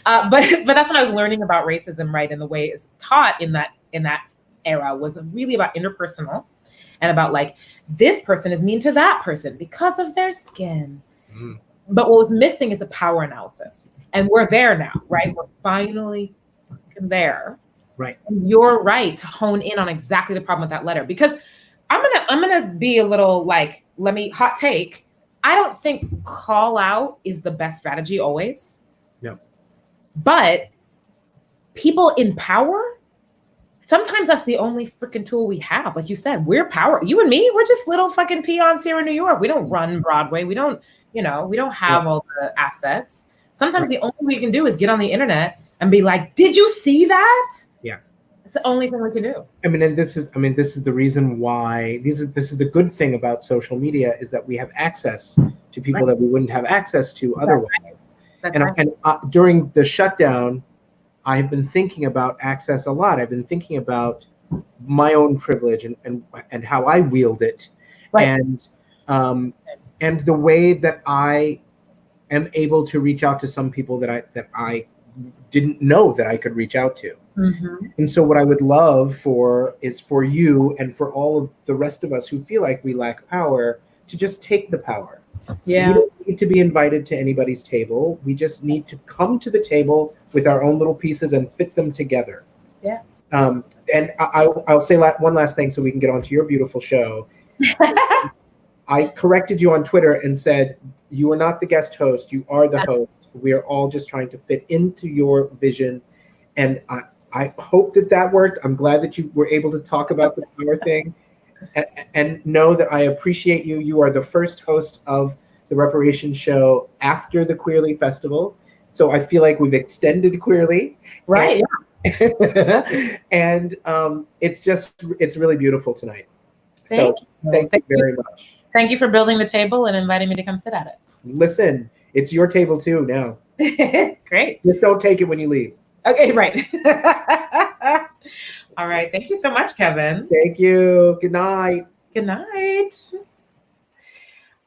But that's when I was learning about racism, right? And the way it's taught in that era was really about interpersonal and about like, this person is mean to that person because of their skin. But what was missing is a power analysis. And we're there now, right? We're finally there. Right. And you're right to hone in on exactly the problem with that letter. Because I'm gonna be a little like, hot take. I don't think call out is the best strategy always. No. But people in power, sometimes that's the only freaking tool we have. Like you said, we're power. You and me, we're just little fucking peons here in New York. We don't run Broadway. We don't have all the assets. Sometimes the only thing we can do is get on the internet and be like, did you see that? Yeah. It's the only thing we can do. This is the reason why this is the good thing about social media is that we have access to people that we wouldn't have access to otherwise. That's right. And during the shutdown, I've been thinking about access a lot. I've been thinking about my own privilege and how I wield it, and the way that I am able to reach out to some people that I didn't know that I could reach out to. Mm-hmm. And so what I would love is for you and for all of the rest of us who feel like we lack power to just take the power. Yeah. We don't need to be invited to anybody's table. We just need to come to the table with our own little pieces and fit them together. Yeah. And I'll say one last thing so we can get on to your beautiful show. I corrected you on Twitter and said, you are not the guest host. You are the host. We are all just trying to fit into your vision. And I hope that worked. I'm glad that you were able to talk about the power thing and know that I appreciate you. You are the first host of the Reparations Show after the Queerly Festival. So I feel like we've extended Queerly. Right. And it's really beautiful tonight. So thank you very much. Thank you for building the table and inviting me to come sit at it. Listen, it's your table too now. Great. Just don't take it when you leave. Okay, right. All right. Thank you so much, Kevin. Thank you. Good night. Good night.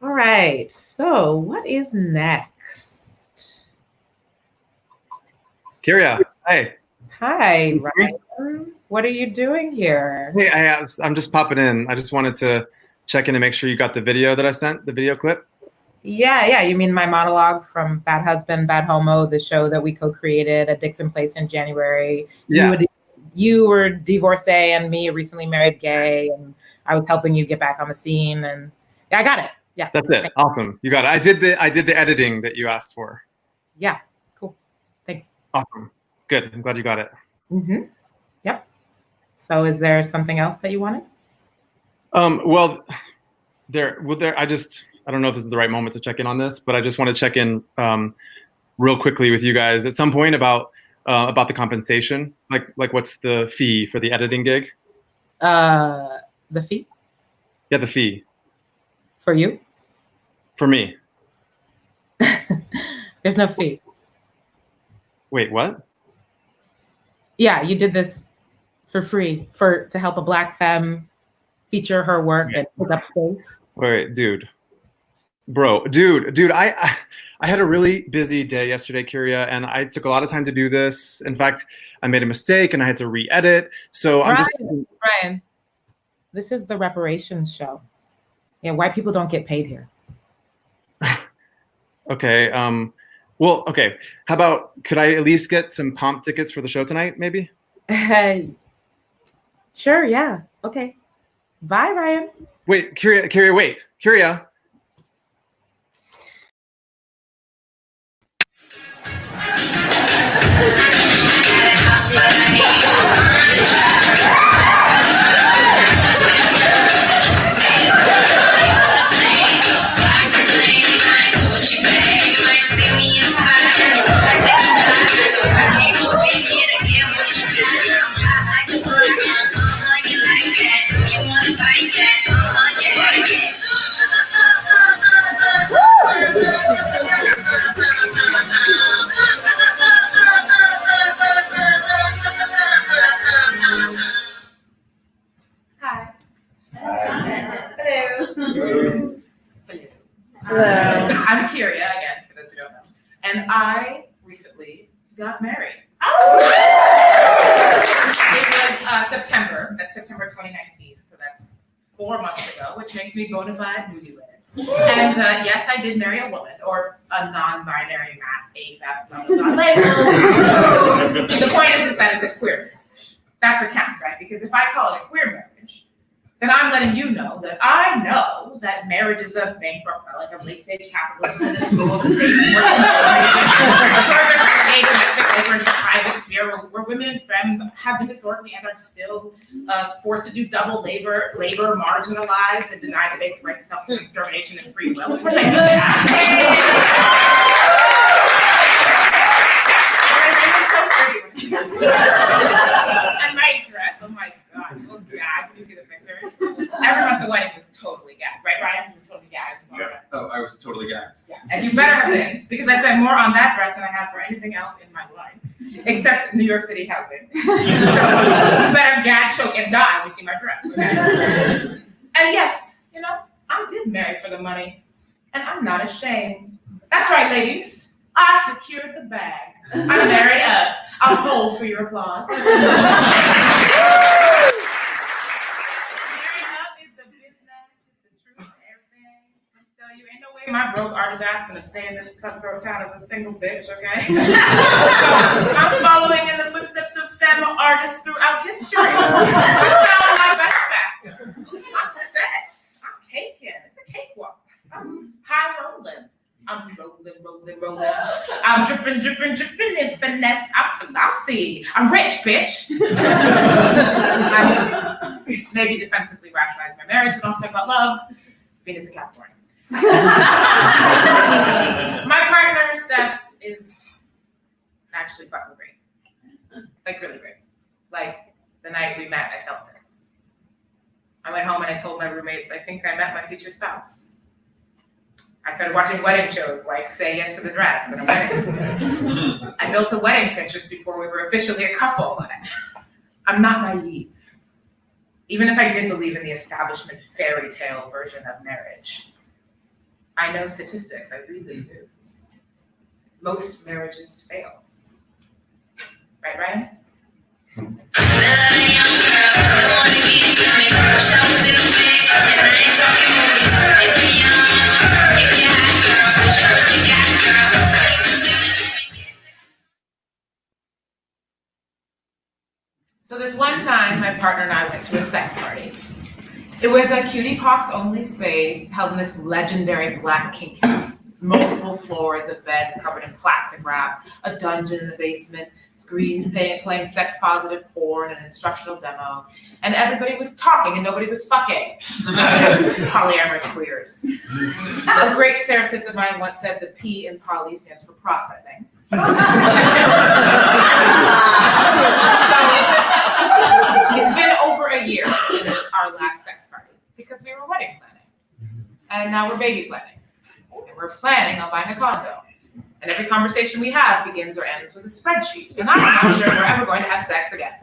All right. So what is next? Kirya, hi. Hi, Ryan. What are you doing here? Hey, I'm just popping in. I just wanted to check in and make sure you got the video that I sent, the video clip. Yeah. You mean my monologue from Bad Husband, Bad Homo, the show that we co-created at Dixon Place in January. Yeah. You were divorcee and me, a recently married gay, and I was helping you get back on the scene. And yeah, I got it. Yeah. That's it. Awesome. You got it. I did the editing that you asked for. Yeah. Cool. Thanks. Awesome. Good. I'm glad you got it. Mm-hmm. Yep. So is there something else that you wanted? Well, I don't know if this is the right moment to check in on this, but I just want to check in real quickly with you guys at some point about the compensation. Like what's the fee for the editing gig? The fee? Yeah, the fee. For you? For me. There's no fee. Wait, what? Yeah, you did this for free to help a Black femme feature her work and pick up space. Wait, dude, I had a really busy day yesterday, Kirya, and I took a lot of time to do this. In fact, I made a mistake and I had to re-edit. So Brian, this is the Reparations Show. Yeah, white people don't get paid here. Okay. Well, okay. How about, could I at least get some comp tickets for the show tonight, maybe? Sure, yeah. Okay. Bye, Ryan. Wait, Kirya, wait. Kirya. I'm Kirya again, for those who don't know. And I recently got married. It was September. That's September 2019. So that's 4 months ago, which makes me bona fide newlywed. And yes, I did marry a woman, or a non-binary mass AFAB, blah, blah, blah, labels. The point is that it's a queer marriage. That's what counts, right? Because if I call it a queer marriage, then I'm letting you know that I know that marriage is a bankrupt, like a late-stage capitalism and a tool of the state. Domestic labor in the private sphere, where women and femmes have been historically and are still forced to do double labor, marginalized, and denied the basic rights of self-determination and free will. Of course, I know that. And my dress, oh my God, oh God, can you see the pictures? Everyone at the wedding was totally gagged, right, Ryan? You were totally gagged. Yeah. Oh, I was totally gagged. Yeah. And you better have been, because I spent more on that dress than I have for anything else in my life, except New York City housing. So you better gag, choke, and die when you see my dress, okay? And yes, you know, I did marry for the money, and I'm not ashamed. That's right, ladies. I secured the bag. I'm married up. I'll hold for your applause. Married up is the business, it's the truth, everything. I tell you, ain't no way my broke artist ass gonna stay in this cutthroat town as a single bitch, okay? I'm following in the footsteps of STEM artists throughout history. I found my best factor. I'm set. I'm caking. It's a cakewalk. I'm high rolling. I'm rolling. I'm dripping in finesse. I'm flossy. I'm rich, bitch. I maybe defensively rationalize my marriage and also talk about love. Venus and Capricorn. My partner, Steph, is actually fucking great. Like, really great. Like, the night we met, I felt it. I went home and I told my roommates, I think I met my future spouse. I started watching wedding shows like Say Yes to the Dress and a wedding. I built a wedding Pinterest before we were officially a couple. I'm not naive. Even if I did believe in the establishment fairy tale version of marriage, I know statistics, I read the news. Most marriages fail. Right, Ryan? So this one time, my partner and I went to a sex party. It was a cutie pox only space held in this legendary black kink house. It's multiple floors of beds covered in plastic wrap, a dungeon in the basement, screens playing sex positive porn, an instructional demo, and everybody was talking and nobody was fucking. Polyamorous queers. A great therapist of mine once said the P in poly stands for processing. So it's been over a year since our last sex party because we were wedding planning. And now we're baby planning. And we're planning on buying a condo. And every conversation we have begins or ends with a spreadsheet. And I'm not sure we're ever going to have sex again.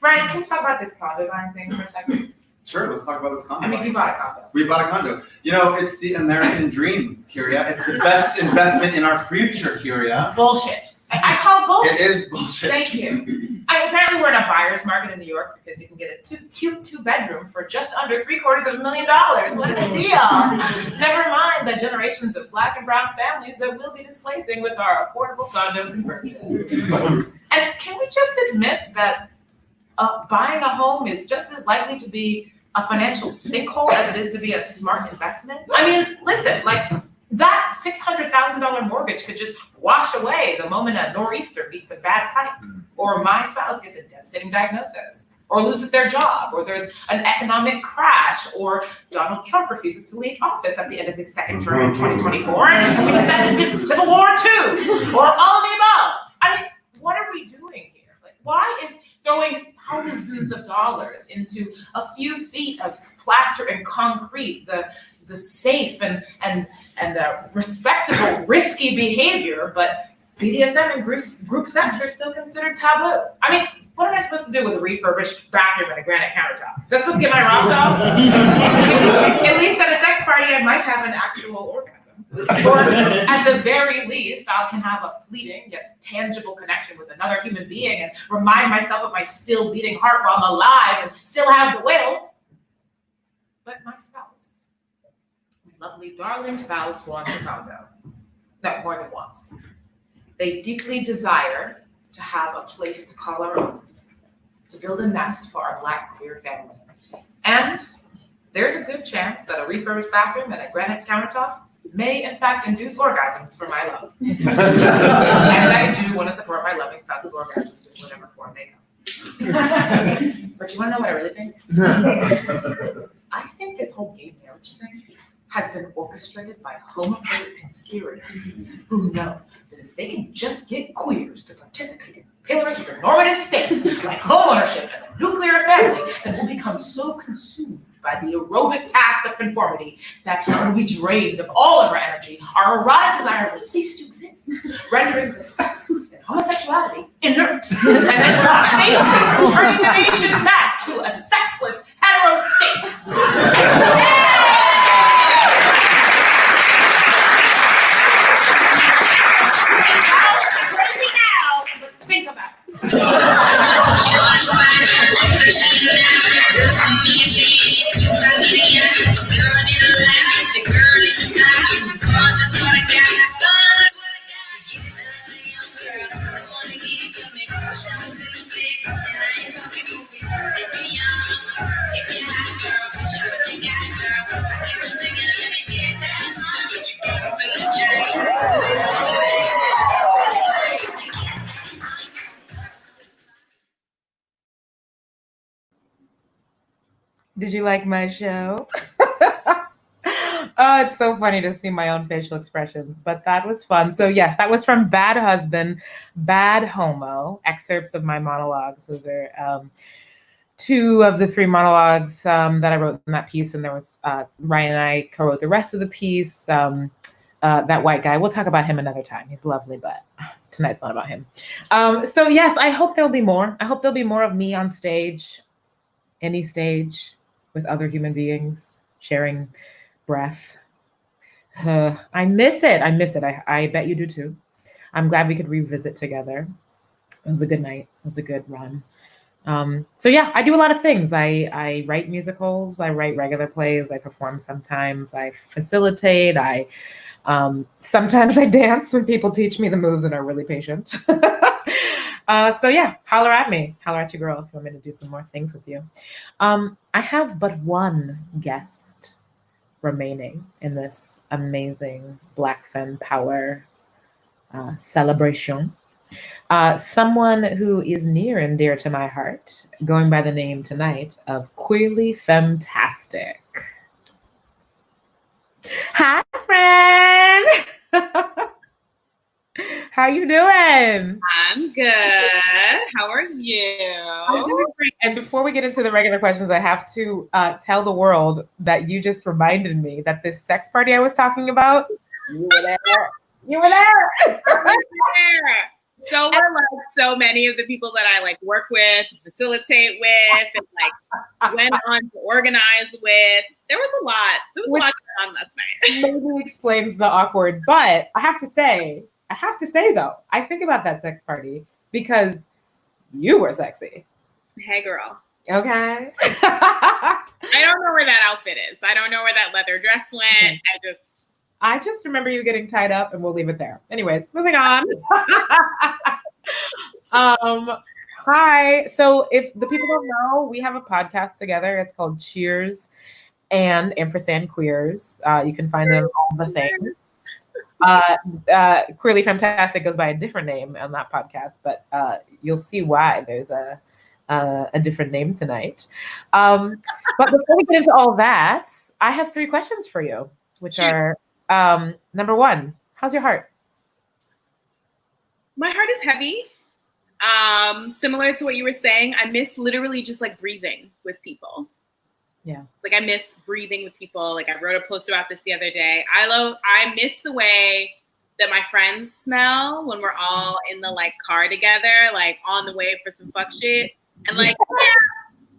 Ryan, can we talk about this condo buying thing for a second? Sure, let's talk about this condo. I mean, you bought a condo. We bought a condo. You know, it's the American dream, Kirya. It's the best investment in our future, Kirya. Bullshit. I call it bullshit. It is bullshit. Thank you. Apparently we're in a buyer's market in New York because you can get a cute two-bedroom for just under $750,000. What a steal. Never mind the generations of Black and brown families that we'll be displacing with our affordable condo conversion. And can we just admit that buying a home is just as likely to be a financial sinkhole as it is to be a smart investment? I mean, listen, like that $600,000 mortgage could just wash away the moment a nor'easter beats a bad pipe, or my spouse gets a devastating diagnosis, or loses their job, or there's an economic crash, or Donald Trump refuses to leave office at the end of his second term in 2024, and we decide to do Civil War II, or all of the above. I mean, what are we doing here? Like, why is throwing thousands of dollars into a few feet of plaster and concrete the safe and respectable, risky behavior, but BDSM and group sex are still considered taboo? I mean, what am I supposed to do with a refurbished bathroom and a granite countertop? Is that supposed to get my rocks off? At least at a sex party, I might have an actual orgasm. Or at the very least, I can have a fleeting yet tangible connection with another human being and remind myself of my still beating heart while I'm alive and still have the will. But my spouse, my lovely darling spouse, wants a condo. No, more than once. They deeply desire to have a place to call our own, to build a nest for our Black queer family. And there's a good chance that a refurbished bathroom and a granite countertop may in fact induce orgasms for my love. And I do want to support my loving spouse's orgasms in whatever form they come. But you want to know what I really think? I think this whole gay marriage thing has been orchestrated by homophobic conspirators who know that if they can just get queers to participate in pillars of the normative state, like homeownership and the nuclear family, then we'll become so consumed by the aerobic task of conformity that we'll be drained of all of our energy. Our erotic desire will cease to exist, rendering the sex and homosexuality inert, and then we're safely returning the nation back to a sexless hetero state. Think about it. Did you like my show? Oh, it's so funny to see my own facial expressions, but that was fun. So yes, that was from Bad Husband, Bad Homo, excerpts of my monologues. Those are two of the three monologues that I wrote in that piece, and there was Ryan and I co-wrote the rest of the piece. That white guy, we'll talk about him another time. He's lovely, but tonight's not about him. So yes, I hope there'll be more. I hope there'll be more of me on stage, any stage, with other human beings, sharing breath. I miss it. I bet you do too. I'm glad we could revisit together. It was a good night. It was a good run. So yeah, I do a lot of things. I write musicals. I write regular plays. I perform sometimes. I facilitate. Sometimes I dance when people teach me the moves and are really patient. So yeah, holler at me. Holler at your girl if you want me to do some more things with you. I have but one guest remaining in this amazing Black Femme Power celebration. Someone who is near and dear to my heart, going by the name tonight of Queerly Femtastic. Hi, friend. How you doing? I'm good. How are you? I'm doing great. And before we get into the regular questions, I have to tell the world that you just reminded me that this sex party I was talking about, you were there. You were there. So were like so many of the people that I like work with, facilitate with, and like went on to organize with. There was a lot. There was a lot going on last night. Maybe explains the awkward, but I have to say though, I think about that sex party because you were sexy. Hey, girl. Okay. I don't know where that outfit is. I don't know where that leather dress went. I just remember you getting tied up, and we'll leave it there. Anyways, moving on. Hi. So if the people don't know, we have a podcast together. It's called Cheers and Ampersand Queers. You can find them all the things. Queerly Femtastic goes by a different name on that podcast, but you'll see why there's a different name tonight. But before we get into all that, I have 3 questions for you, which are number 1, how's your heart? My heart is heavy. Similar to what you were saying, I miss literally just like breathing with people. Yeah. Like I miss breathing with people. Like I wrote a post about this the other day. I miss the way that my friends smell when we're all in the like car together, like on the way for some fuck shit. And like, yeah,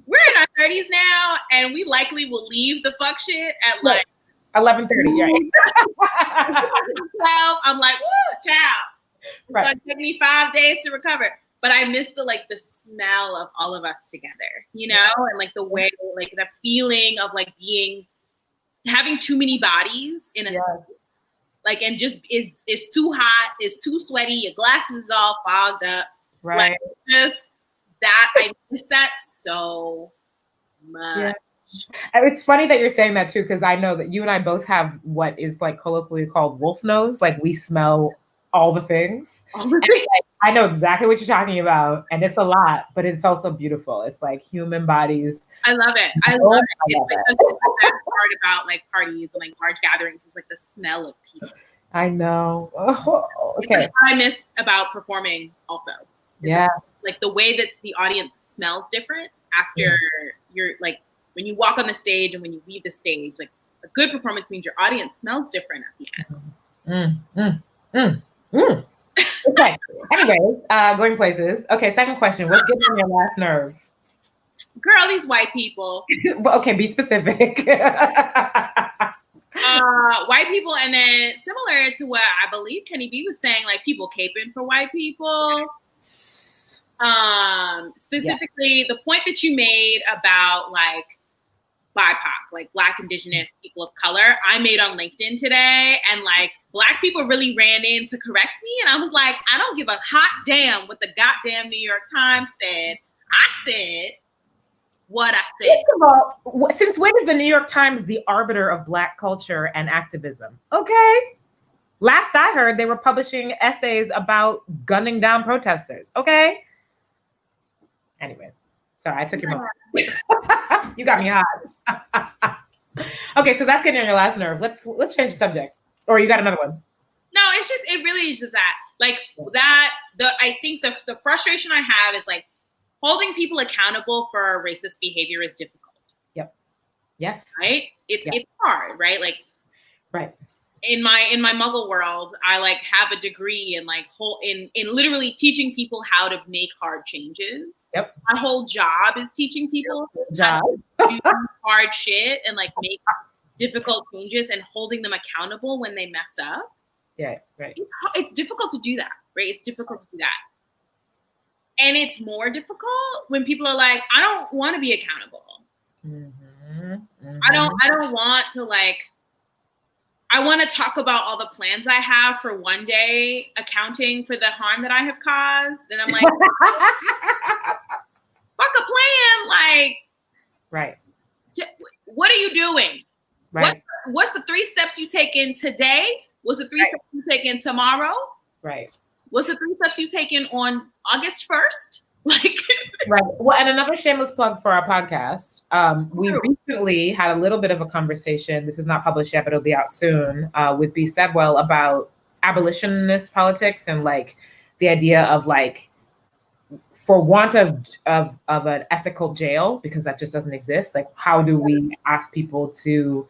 we're in our 30s now and we likely will leave the fuck shit at like 11:30, right? 12. I'm like, woo, child. It's gonna take me 5 days to recover. But I miss the smell of all of us together, you know, and like the way, like the feeling of like having too many bodies in a space, like, and just it's too hot, it's too sweaty, your glasses is all fogged up, right? Like, just that I miss that so much. Yeah. It's funny that you're saying that too, because I know that you and I both have what is like colloquially called wolf nose. Like we smell all the things. I know exactly what you're talking about, and it's a lot, but it's also beautiful. It's like human bodies. I love it. I love it. It's like the best part about like parties and like large gatherings is like the smell of people. I know. Oh, okay. It's like what I miss about performing also. Yeah. Like the way that the audience smells different after you're like when you walk on the stage and when you leave the stage. Like a good performance means your audience smells different at the end. Okay. Anyways, going places. Okay, second question. What's getting on your last nerve? Girl, these white people. Well, okay, be specific. White people, and then similar to what I believe Kenny B was saying, like people caping for white people. Specifically, the point that you made about like BIPOC, like Black, Indigenous, people of color, I made on LinkedIn today, and like Black people really ran in to correct me, and I was like, I don't give a hot damn what the goddamn New York Times said. I said what I said. Think about, since when is the New York Times the arbiter of Black culture and activism? Okay. Last I heard, they were publishing essays about gunning down protesters. Okay. Anyways, sorry, I took your moment. You got me hot. Okay, so that's getting on your last nerve. Let's change the subject. Or you got another one? No, it really is just that. Like that, I think the frustration I have is like holding people accountable for racist behavior is difficult. Yep. Yes. Right? It's hard, right? Like right. In my Muggle world, I like have a degree in like in literally teaching people how to make hard changes. Yep. My whole job is teaching people how to do hard shit and like make difficult changes and holding them accountable when they mess up. Yeah, right. It's difficult to do that, right? It's difficult to do that. And it's more difficult when people are like, I don't want to be accountable. I don't want to like, I want to talk about all the plans I have for one day accounting for the harm that I have caused. And I'm like, fuck a plan. Like, right. What are you doing? Right. What's the 3 steps you take in today? What's the 3 steps you take in tomorrow? Right. What's the 3 steps you take in on August 1st? Like, right. Well, and another shameless plug for our podcast. We recently had a little bit of a conversation. This is not published yet, but it'll be out soon with B. Stedwell about abolitionist politics and like the idea of like, for want of an ethical jail, because that just doesn't exist. Like, how do we ask people to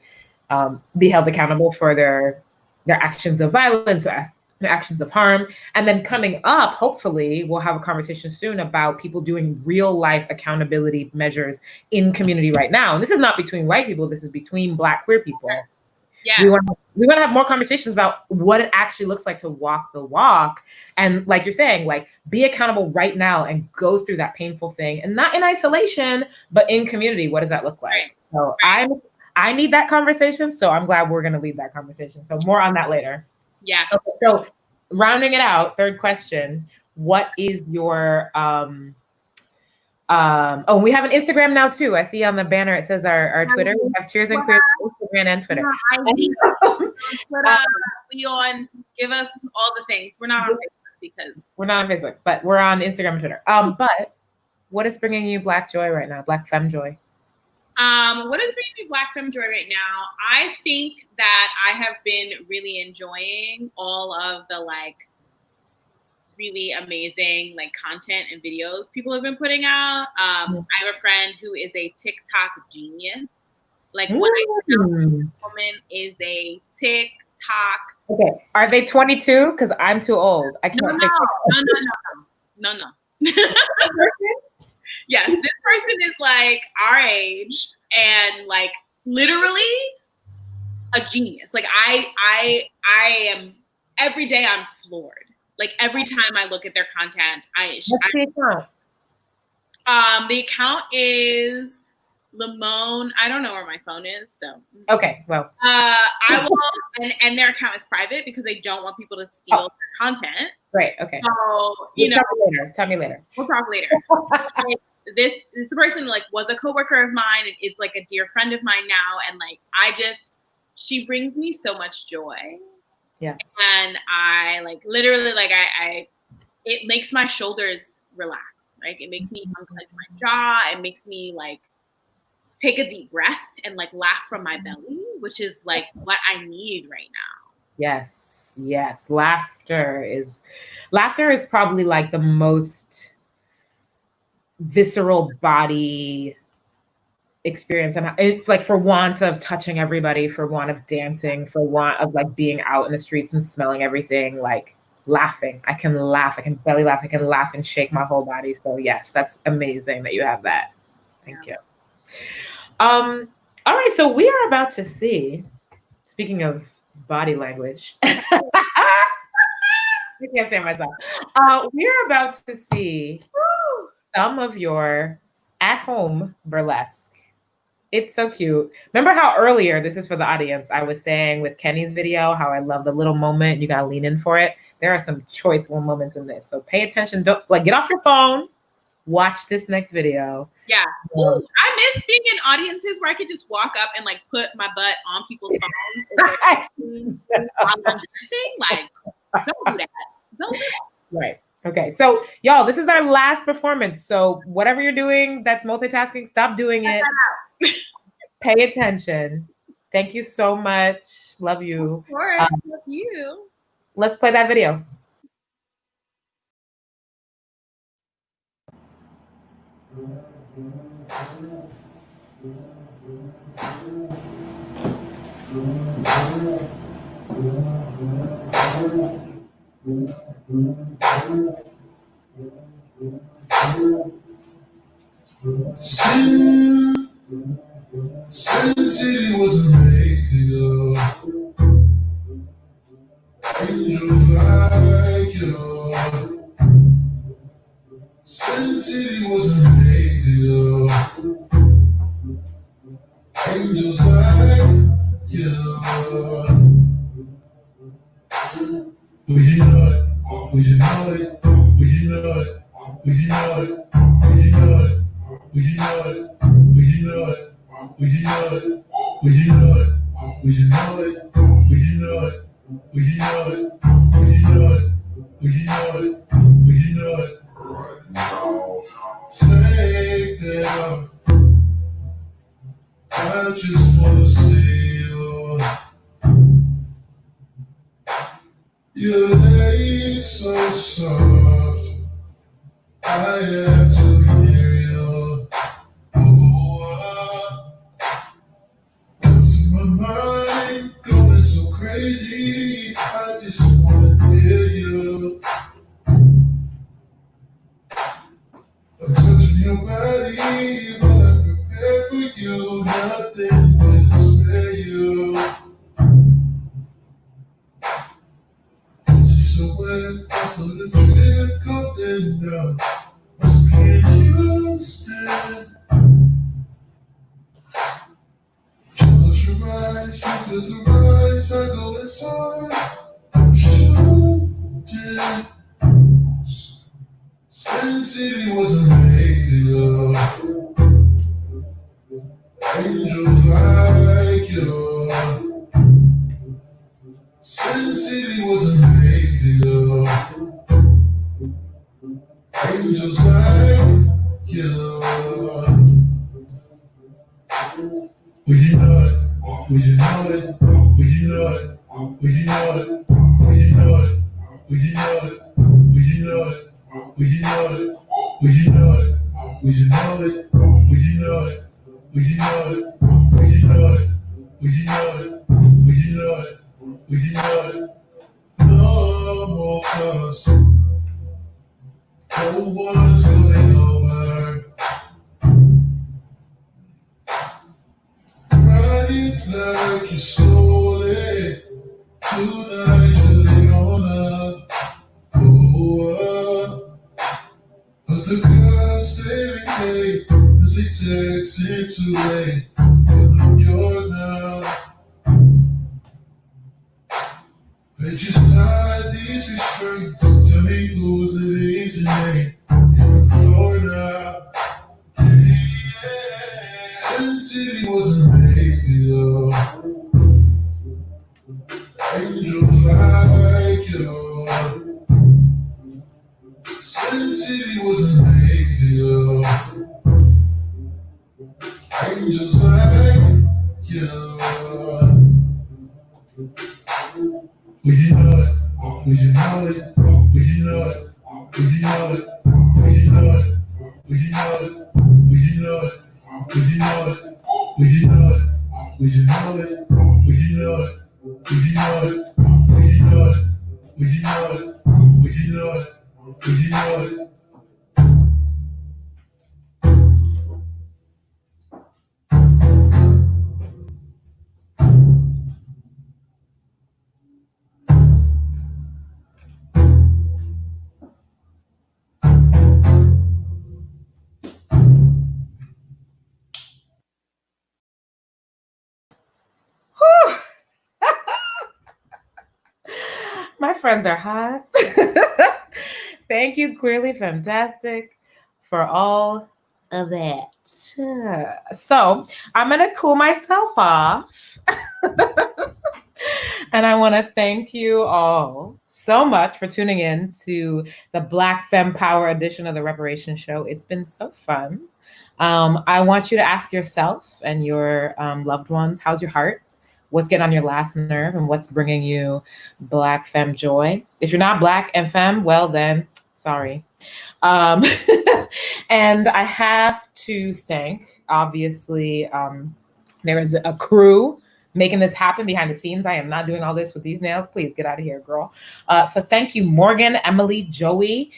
be held accountable for their actions of violence, the actions of harm? And then coming up, hopefully, we'll have a conversation soon about people doing real life accountability measures in community right now. And this is not between white people, this is between Black queer people. Yes. Yeah. We want to have more conversations about what it actually looks like to walk the walk. And like you're saying, like, be accountable right now and go through that painful thing, and not in isolation, but in community. What does that look like? So I need that conversation. So I'm glad we're going to lead that conversation. So more on that later. Yeah. Okay, so rounding it out, third question, what is your, oh, we have an Instagram now too. I see on the banner, it says our Twitter. We have Cheers and Queer Instagram and Twitter. Give us all the things. We're not on Facebook because we're not on Facebook, but we're on Instagram and Twitter. But what is bringing you Black joy right now? Black femme joy? What is bringing me Black femme joy right now? I think that I have been really enjoying all of the like really amazing like content and videos people have been putting out. I have a friend who is a TikTok genius. Like, what I know, woman is a TikTok. Okay, are they 22? Because I'm too old. I can't. No. Yes, this person is like our age and like literally a genius. Like I am every day I'm floored. Like every time I look at their content, What's the account? The account is Limon. I don't know where my phone is, so okay. Well, I will, and their account is private because they don't want people to steal their content. Great. Okay. So tell me later. We'll talk later. This person like was a coworker of mine and is like a dear friend of mine now, and like she brings me so much joy. Yeah. And I like literally like it makes my shoulders relax. Like it makes me unclench my jaw. It makes me like take a deep breath and like laugh from my belly, which is like what I need right now. Yes. Laughter is probably like the most visceral body experience. It's like for want of touching everybody, for want of dancing, for want of like being out in the streets and smelling everything, like laughing. I can laugh. I can belly laugh. I can laugh and shake my whole body. So yes, that's amazing that you have that. Thank you. All right. So we are about to see, speaking of body language, I can't say it myself. We're about to see some of your at-home burlesque. It's so cute. Remember how earlier, this is for the audience, I was saying with Kenny's video, how I love the little moment, you gotta lean in for it. There are some choice little moments in this. So pay attention, don't like get off your phone, watch this next video. Yeah. I miss being in audiences where I could just walk up and like put my butt on people's phones while I'm dancing. Like, don't do that. Don't do that. Right. Okay, so y'all, this is our last performance. So whatever you're doing that's multitasking, stop doing it. Pay attention. Thank you so much. Love you. Of course, love you. Let's play that video. Sin City was a radio. Angels like you. Sin City was a radio. Angels like you. Take that off. I just wanna see your legs so soft. I have to be near you. Oh, I see my mind going so crazy. I just wanna hear you. I'm touching your body, but I prepare for you. Nothing will spare you. She's so wet, I feel the drip coming down. Must be in Houston. She close your eyes, she feels the rise. I go inside, I'm shooting. Sin City was a radio. Angels like you. Sin City was a radio. Angels like you. Will you know it? Will you know it? Will you know it? Will you know it? Will you know it? Will you know it? Will you know it? Will you know it? Will you know it? Will you know it? Will you know it? Will you know it? Will you know it? Will you know it? Will you know it? Will you know it? No more cars. No one's going over. Ride it like you stole it. Tonight you're the owner. Oh, but the girls stay late. Cause they text it too late. But I'm yours now. They just hide these restraints. Tell me who's the easy name. Hit the floor now. Sin City wasn't radio. Angels like you. Sin City wasn't radio. Angels like you. Will you know it? Will you know it? Will you know it? Will you know it? Will you know it? Will you know it? Will you know it? Will you know it? Will you know it? Will you know it? Will you know it? Will you know it? Will you know it? Will you know it? Will you know it? Will you know it? My friends are hot. Thank you, Queerly Fantastic, for all of that. So I'm going to cool myself off. And I want to thank you all so much for tuning in to the Black Femme Power edition of the Reparations Show. It's been so fun. I want you to ask yourself and your loved ones, how's your heart? What's getting on your last nerve, and what's bringing you Black femme joy? If you're not Black and femme, well then, sorry. And I have to thank, obviously, there is a crew making this happen behind the scenes. I am not doing all this with these nails. Please get out of here, girl. So thank you, Morgan, Emily, Joey,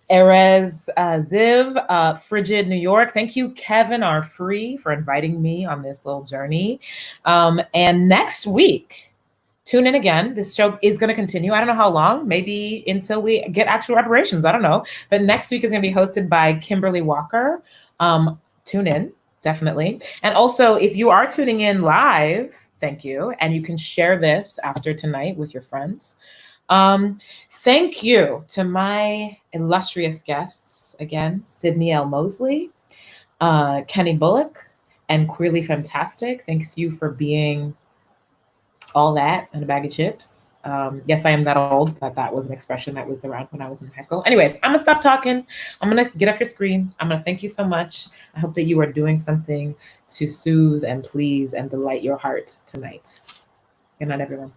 Erez Ziv, FRIGID New York. Thank you, Kevin R. Free, for inviting me on this little journey. And next week, tune in again. This show is going to continue. I don't know how long, maybe until we get actual reparations. I don't know. But next week is going to be hosted by Kimberly Walker. Tune in, definitely. And also, if you are tuning in live, thank you. And you can share this after tonight with your friends. Thank you to my illustrious guests again, Sydney L. Mosley, Kenny Bullock, and Queerly Fantastic. Thanks you for being all that and a bag of chips. Yes, I am that old, but that was an expression that was around when I was in high school. Anyways, I'm gonna stop talking. I'm gonna get off your screens. I'm gonna thank you so much. I hope that you are doing something to soothe and please and delight your heart tonight. Good night, everyone.